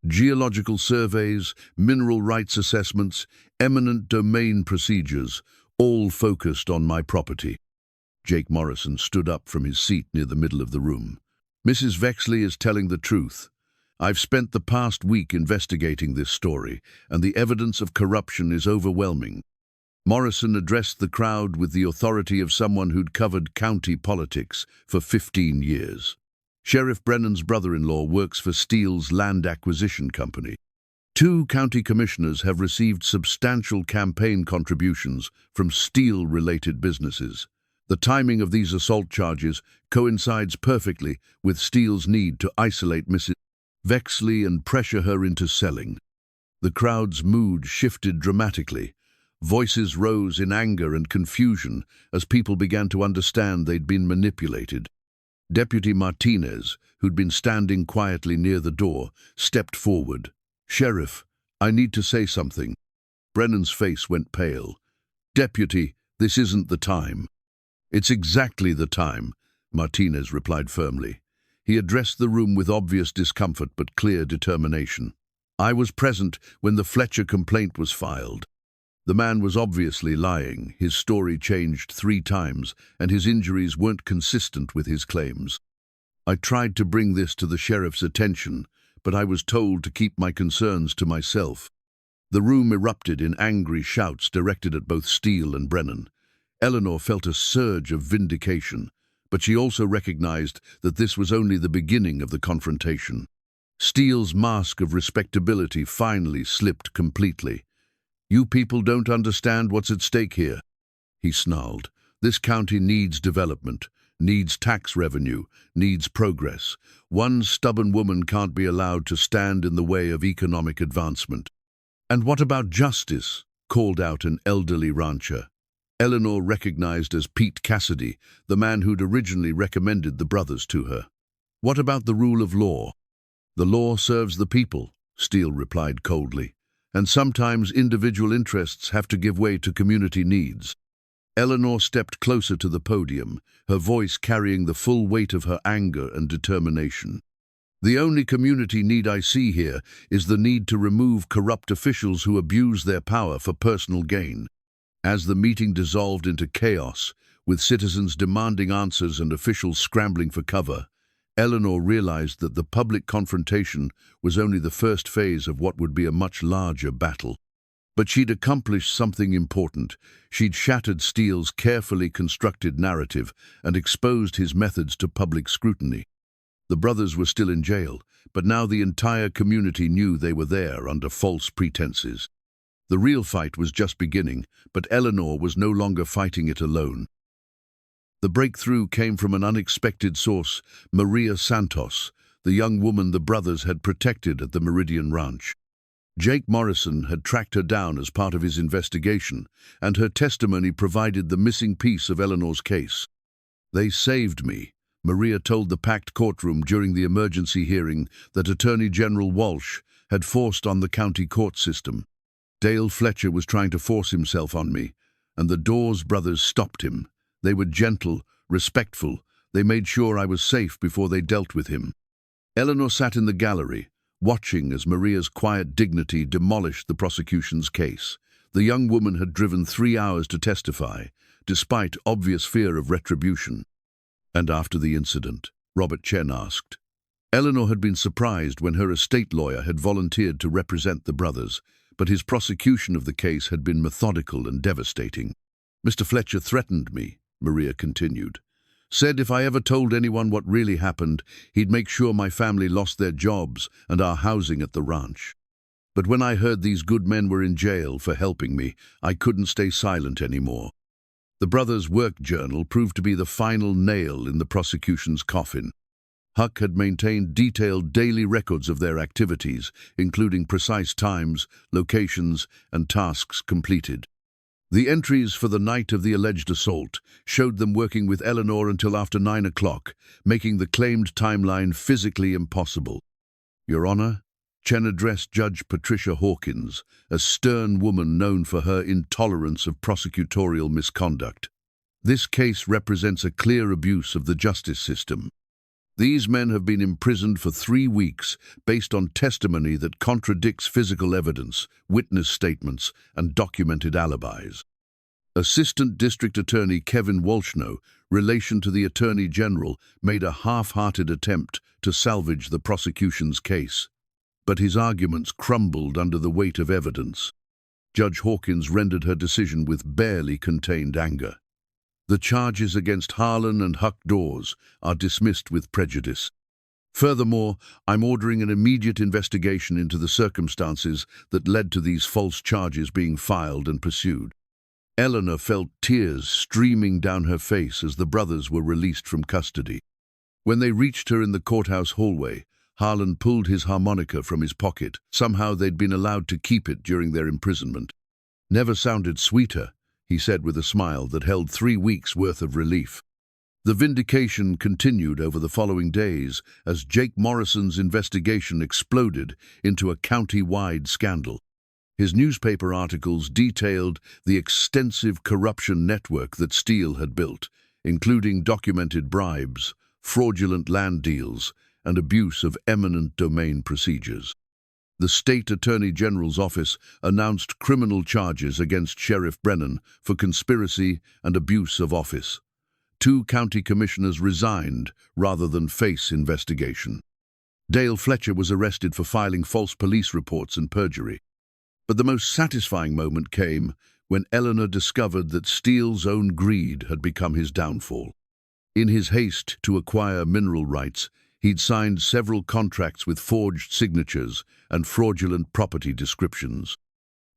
Geological surveys, mineral rights assessments, eminent domain procedures, all focused on my property. Jake Morrison stood up from his seat near the middle of the room. Mrs. Vexley is telling the truth. I've spent the past week investigating this story, and the evidence of corruption is overwhelming. Morrison addressed the crowd with the authority of someone who'd covered county politics for 15 years. Sheriff Brennan's brother-in-law works for Steele's land acquisition company. 2 county commissioners have received substantial campaign contributions from Steele-related businesses. The timing of these assault charges coincides perfectly with Steele's need to isolate Mrs. Vexley and pressure her into selling. The crowd's mood shifted dramatically. Voices rose in anger and confusion as people began to understand they'd been manipulated. Deputy Martinez, who'd been standing quietly near the door, stepped forward. "Sheriff, I need to say something." Brennan's face went pale. "Deputy, this isn't the time." "It's exactly the time," Martinez replied firmly. He addressed the room with obvious discomfort but clear determination. "I was present when the Fletcher complaint was filed. The man was obviously lying. His story changed 3 times, and his injuries weren't consistent with his claims. I tried to bring this to the sheriff's attention, but I was told to keep my concerns to myself." The room erupted in angry shouts directed at both Steele and Brennan. Eleanor felt a surge of vindication, but she also recognized that this was only the beginning of the confrontation. Steele's mask of respectability finally slipped completely. "You people don't understand what's at stake here," he snarled. "This county needs development, needs tax revenue, needs progress. One stubborn woman can't be allowed to stand in the way of economic advancement." "And what about justice?" called out an elderly rancher. Eleanor recognized as Pete Cassidy, the man who'd originally recommended the brothers to her. "What about the rule of law?" "The law serves the people," Steele replied coldly, "and sometimes individual interests have to give way to community needs." Eleanor stepped closer to the podium, her voice carrying the full weight of her anger and determination. "The only community need I see here is the need to remove corrupt officials who abuse their power for personal gain." As the meeting dissolved into chaos, with citizens demanding answers and officials scrambling for cover, Eleanor realized that the public confrontation was only the first phase of what would be a much larger battle. But she'd accomplished something important. She'd shattered Steele's carefully constructed narrative and exposed his methods to public scrutiny. The brothers were still in jail, but now the entire community knew they were there under false pretenses. The real fight was just beginning, but Eleanor was no longer fighting it alone. The breakthrough came from an unexpected source, Maria Santos, the young woman the brothers had protected at the Meridian Ranch. Jake Morrison had tracked her down as part of his investigation, and her testimony provided the missing piece of Eleanor's case. "They saved me," Maria told the packed courtroom during the emergency hearing that Attorney General Walsh had forced on the county court system. "Dale Fletcher was trying to force himself on me, and the Dawes brothers stopped him. They were gentle, respectful. They made sure I was safe before they dealt with him." Eleanor sat in the gallery, watching as Maria's quiet dignity demolished the prosecution's case. The young woman had driven 3 hours to testify, despite obvious fear of retribution. "And after the incident?" Robert Chen asked. Eleanor had been surprised when her estate lawyer had volunteered to represent the brothers, but his prosecution of the case had been methodical and devastating. "Mr. Fletcher threatened me," Maria continued. Said if I ever told anyone what really happened, he'd make sure my family lost their jobs and our housing at the ranch. But when I heard these good men were in jail for helping me, I couldn't stay silent anymore. The brothers' work journal proved to be the final nail in the prosecution's coffin. Huck had maintained detailed daily records of their activities, including precise times, locations, and tasks completed. The entries for the night of the alleged assault showed them working with Eleanor until after 9 o'clock, making the claimed timeline physically impossible. Your Honor, Chen addressed Judge Patricia Hawkins, a stern woman known for her intolerance of prosecutorial misconduct. This case represents a clear abuse of the justice system. These men have been imprisoned for 3 weeks based on testimony that contradicts physical evidence, witness statements, and documented alibis. Assistant District Attorney Kevin Walshnow, relation to the Attorney General, made a half-hearted attempt to salvage the prosecution's case. But his arguments crumbled under the weight of evidence. Judge Hawkins rendered her decision with barely contained anger. The charges against Harlan and Huck Dawes are dismissed with prejudice. Furthermore, I'm ordering an immediate investigation into the circumstances that led to these false charges being filed and pursued. Eleanor felt tears streaming down her face as the brothers were released from custody. When they reached her in the courthouse hallway, Harlan pulled his harmonica from his pocket. Somehow they'd been allowed to keep it during their imprisonment. Never sounded sweeter, he said with a smile that held 3 weeks' worth of relief. The vindication continued over the following days as Jake Morrison's investigation exploded into a county-wide scandal. His newspaper articles detailed the extensive corruption network that Steele had built, including documented bribes, fraudulent land deals, and abuse of eminent domain procedures. The State Attorney General's office announced criminal charges against Sheriff Brennan for conspiracy and abuse of office. 2 county commissioners resigned rather than face investigation. Dale Fletcher was arrested for filing false police reports and perjury. But the most satisfying moment came when Eleanor discovered that Steele's own greed had become his downfall. In his haste to acquire mineral rights, he'd signed several contracts with forged signatures and fraudulent property descriptions.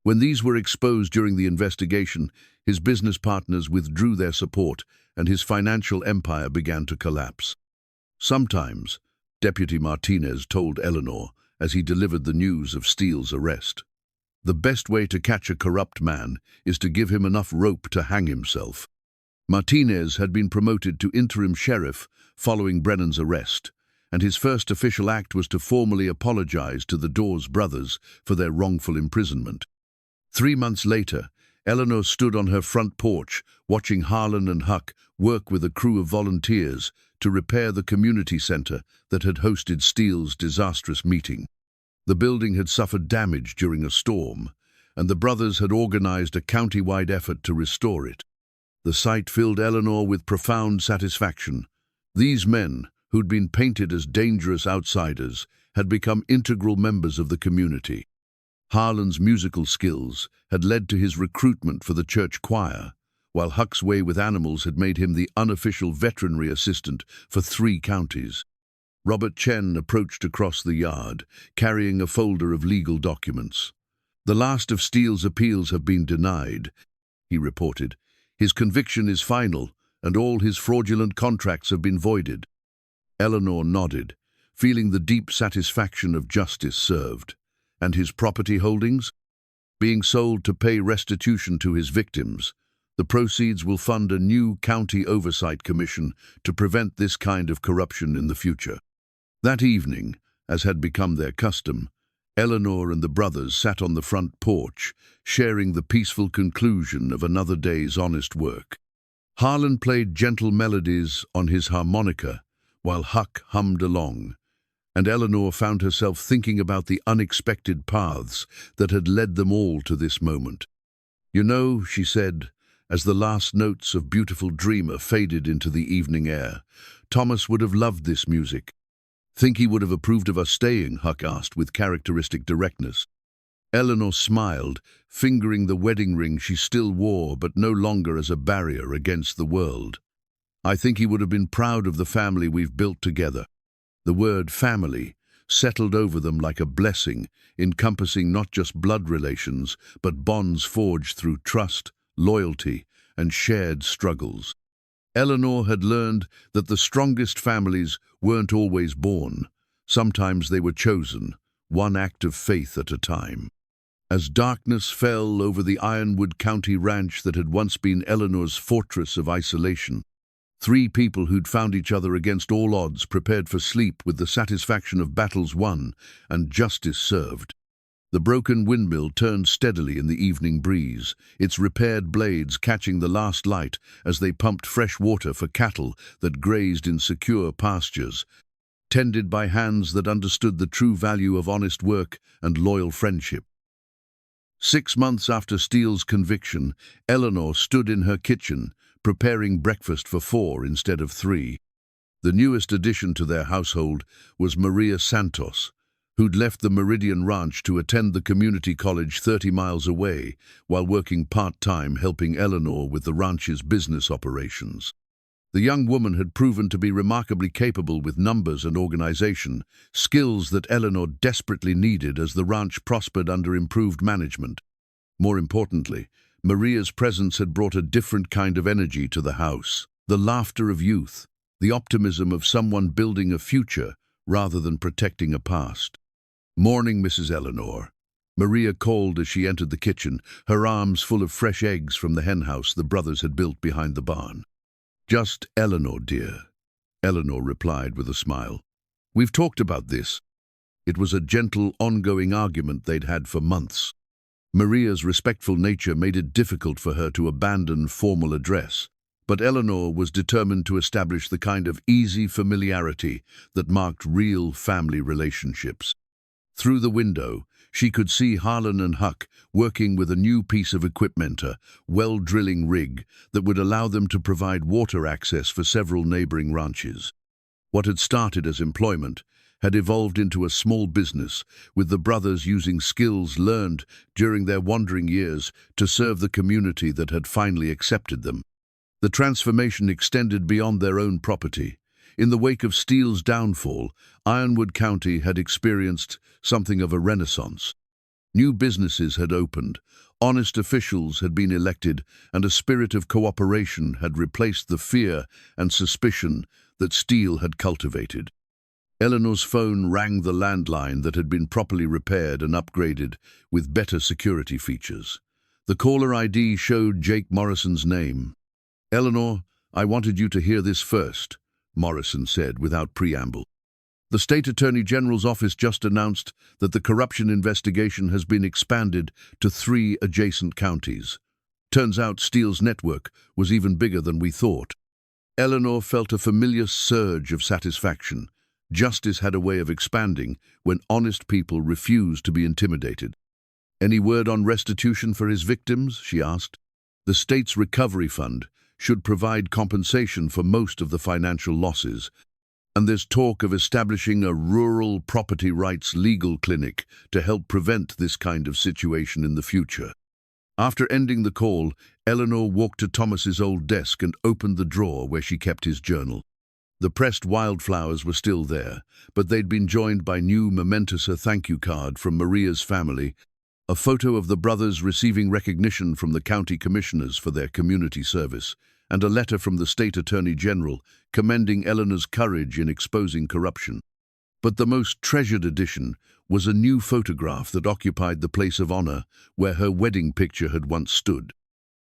When these were exposed during the investigation, his business partners withdrew their support and his financial empire began to collapse. Sometimes, Deputy Martinez told Eleanor as he delivered the news of Steele's arrest, the best way to catch a corrupt man is to give him enough rope to hang himself. Martinez had been promoted to interim sheriff following Brennan's arrest, and his first official act was to formally apologize to the Dawes brothers for their wrongful imprisonment. 3 months later, Eleanor stood on her front porch watching Harlan and Huck work with a crew of volunteers to repair the community center that had hosted Steele's disastrous meeting. The building had suffered damage during a storm, and the brothers had organized a county-wide effort to restore it. The sight filled Eleanor with profound satisfaction. These men, who'd been painted as dangerous outsiders, had become integral members of the community. Harlan's musical skills had led to his recruitment for the church choir, while Huck's way with animals had made him the unofficial veterinary assistant for 3 counties. Robert Chen approached across the yard, carrying a folder of legal documents. "The last of Steele's appeals have been denied," he reported. "His conviction is final, and all his fraudulent contracts have been voided." Eleanor nodded, feeling the deep satisfaction of justice served. "And his property holdings?" "Being sold to pay restitution to his victims. The proceeds will fund a new county oversight commission to prevent this kind of corruption in the future." That evening, as had become their custom, Eleanor and the brothers sat on the front porch, sharing the peaceful conclusion of another day's honest work. Harlan played gentle melodies on his harmonica, while Huck hummed along, and Eleanor found herself thinking about the unexpected paths that had led them all to this moment. "You know," she said, as the last notes of Beautiful Dreamer faded into the evening air, "Thomas would have loved this music." "Think he would have approved of us staying?" Huck asked with characteristic directness. Eleanor smiled, fingering the wedding ring she still wore but no longer as a barrier against the world. I think he would have been proud of the family we've built together." The word family settled over them like a blessing, encompassing not just blood relations, but bonds forged through trust, loyalty, and shared struggles. Eleanor had learned that the strongest families weren't always born. Sometimes they were chosen, one act of faith at a time. As darkness fell over the Ironwood County ranch that had once been Eleanor's fortress of isolation, three people who'd found each other against all odds prepared for sleep with the satisfaction of battles won and justice served. The broken windmill turned steadily in the evening breeze, its repaired blades catching the last light as they pumped fresh water for cattle that grazed in secure pastures, tended by hands that understood the true value of honest work and loyal friendship. 6 months after Steele's conviction, Eleanor stood in her kitchen, preparing breakfast for 4 instead of 3. The newest addition to their household was Maria Santos, who'd left the Meridian Ranch to attend the community college 30 miles away while working part-time helping Eleanor with the ranch's business operations. The young woman had proven to be remarkably capable with numbers and organization, skills that Eleanor desperately needed as the ranch prospered under improved management. More importantly, Maria's presence had brought a different kind of energy to the house, the laughter of youth, the optimism of someone building a future rather than protecting a past. "Morning, Mrs. Eleanor," Maria called as she entered the kitchen, her arms full of fresh eggs from the henhouse the brothers had built behind the barn. "Just Eleanor, dear," Eleanor replied with a smile. "We've talked about this." It was a gentle, ongoing argument they'd had for months. Maria's respectful nature made it difficult for her to abandon formal address, but Eleanor was determined to establish the kind of easy familiarity that marked real family relationships. Through the window, she could see Harlan and Huck working with a new piece of equipment, a well-drilling rig that would allow them to provide water access for several neighboring ranches. What had started as employment had evolved into a small business, with the brothers using skills learned during their wandering years to serve the community that had finally accepted them. The transformation extended beyond their own property. In the wake of Steele's downfall, Ironwood County had experienced something of a renaissance. New businesses had opened, honest officials had been elected, and a spirit of cooperation had replaced the fear and suspicion that Steele had cultivated. Eleanor's phone rang the landline that had been properly repaired and upgraded with better security features. The caller ID showed Jake Morrison's name. "Eleanor, I wanted you to hear this first," Morrison said without preamble. "The State Attorney General's office just announced that the corruption investigation has been expanded to 3 adjacent counties. Turns out Steele's network was even bigger than we thought." Eleanor felt a familiar surge of satisfaction. Justice had a way of expanding when honest people refused to be intimidated. "Any word on restitution for his victims?" she asked. "The state's recovery fund should provide compensation for most of the financial losses, and there's talk of establishing a rural property rights legal clinic to help prevent this kind of situation in the future." After ending the call, Eleanor walked to Thomas's old desk and opened the drawer where she kept his journal. The pressed wildflowers were still there, but they'd been joined by new momentous thank you card from Maria's family, a photo of the brothers receiving recognition from the county commissioners for their community service, and a letter from the State Attorney General commending Eleanor's courage in exposing corruption. But the most treasured addition was a new photograph that occupied the place of honor where her wedding picture had once stood.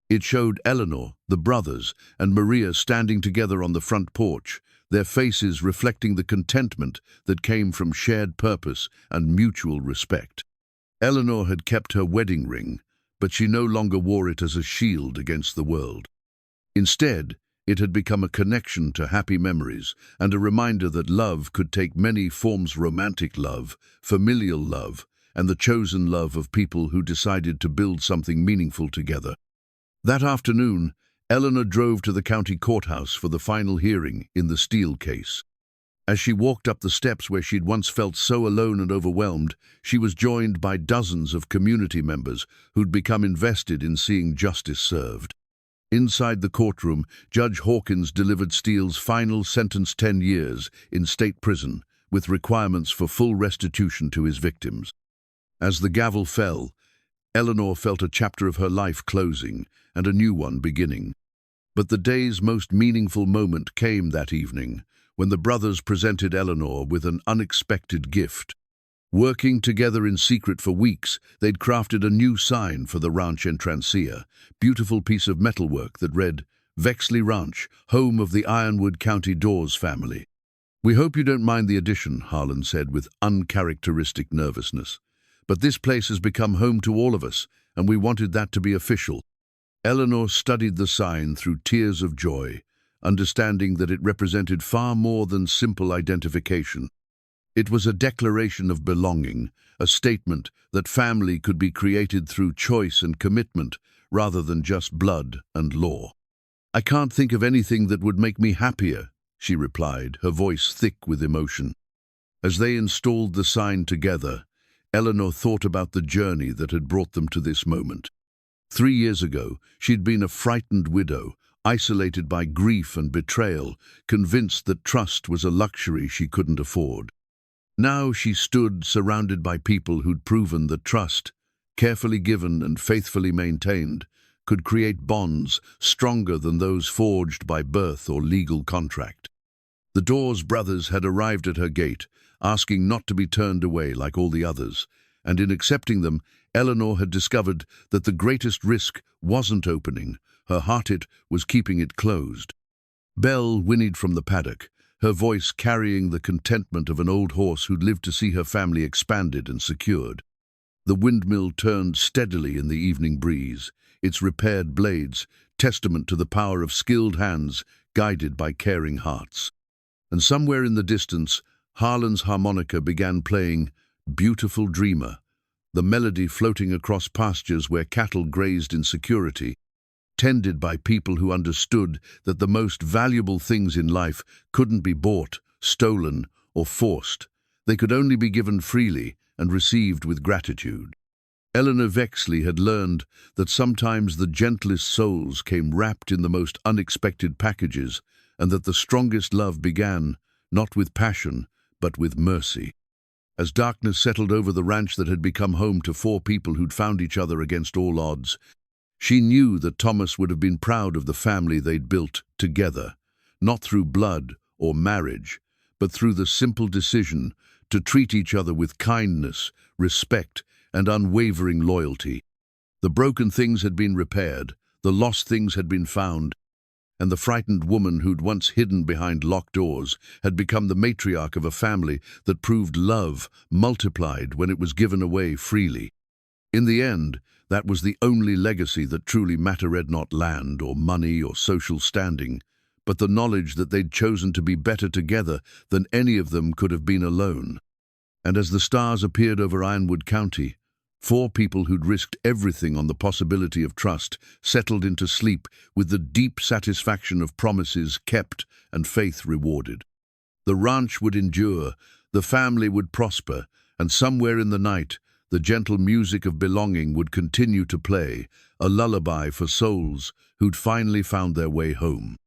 It showed Eleanor, the brothers, and Maria standing together on the front porch, their faces reflecting the contentment that came from shared purpose and mutual respect. Eleanor had kept her wedding ring, but she no longer wore it as a shield against the world. Instead, it had become a connection to happy memories and a reminder that love could take many forms: romantic love, familial love, and the chosen love of people who decided to build something meaningful together. That afternoon, Eleanor drove to the county courthouse for the final hearing in the Steele case. As she walked up the steps where she'd once felt so alone and overwhelmed, she was joined by dozens of community members who'd become invested in seeing justice served. Inside the courtroom, Judge Hawkins delivered Steele's final sentence: 10 years in state prison, with requirements for full restitution to his victims. As the gavel fell, Eleanor felt a chapter of her life closing and a new one beginning. But the day's most meaningful moment came that evening, when the brothers presented Eleanor with an unexpected gift. Working together in secret for weeks, they'd crafted a new sign for the ranch entrancia, beautiful piece of metalwork that read, "Vexley Ranch, home of the Ironwood County Dawes family." "We hope you don't mind the addition," Harlan said with uncharacteristic nervousness. "But this place has become home to all of us, and we wanted that to be official." Eleanor studied the sign through tears of joy, understanding that it represented far more than simple identification. It was a declaration of belonging, a statement that family could be created through choice and commitment rather than just blood and law. "I can't think of anything that would make me happier," she replied, her voice thick with emotion. As they installed the sign together, Eleanor thought about the journey that had brought them to this moment. 3 years ago, she'd been a frightened widow, isolated by grief and betrayal, convinced that trust was a luxury she couldn't afford. Now she stood surrounded by people who'd proven that trust, carefully given and faithfully maintained, could create bonds stronger than those forged by birth or legal contract. The Dawes brothers had arrived at her gate, asking not to be turned away like all the others, and in accepting them, Eleanor had discovered that the greatest risk wasn't opening, her heart was keeping it closed. Belle whinnied from the paddock, her voice carrying the contentment of an old horse who'd lived to see her family expanded and secured. The windmill turned steadily in the evening breeze, its repaired blades testament to the power of skilled hands guided by caring hearts. And somewhere in the distance, Harlan's harmonica began playing "Beautiful Dreamer," the melody floating across pastures where cattle grazed in security, tended by people who understood that the most valuable things in life couldn't be bought, stolen, or forced. They could only be given freely and received with gratitude. Eleanor Vexley had learned that sometimes the gentlest souls came wrapped in the most unexpected packages, and that the strongest love began, not with passion, but with mercy. As darkness settled over the ranch that had become home to 4 people who'd found each other against all odds, she knew that Thomas would have been proud of the family they'd built together, not through blood or marriage, but through the simple decision to treat each other with kindness, respect, and unwavering loyalty. The broken things had been repaired, the lost things had been found, and the frightened woman who'd once hidden behind locked doors had become the matriarch of a family that proved love multiplied when it was given away freely. In the end, that was the only legacy that truly mattered, not land or money or social standing, but the knowledge that they'd chosen to be better together than any of them could have been alone. And as the stars appeared over Ironwood County, 4 people who'd risked everything on the possibility of trust settled into sleep with the deep satisfaction of promises kept and faith rewarded. The ranch would endure, the family would prosper, and somewhere in the night, the gentle music of belonging would continue to play, a lullaby for souls who'd finally found their way home.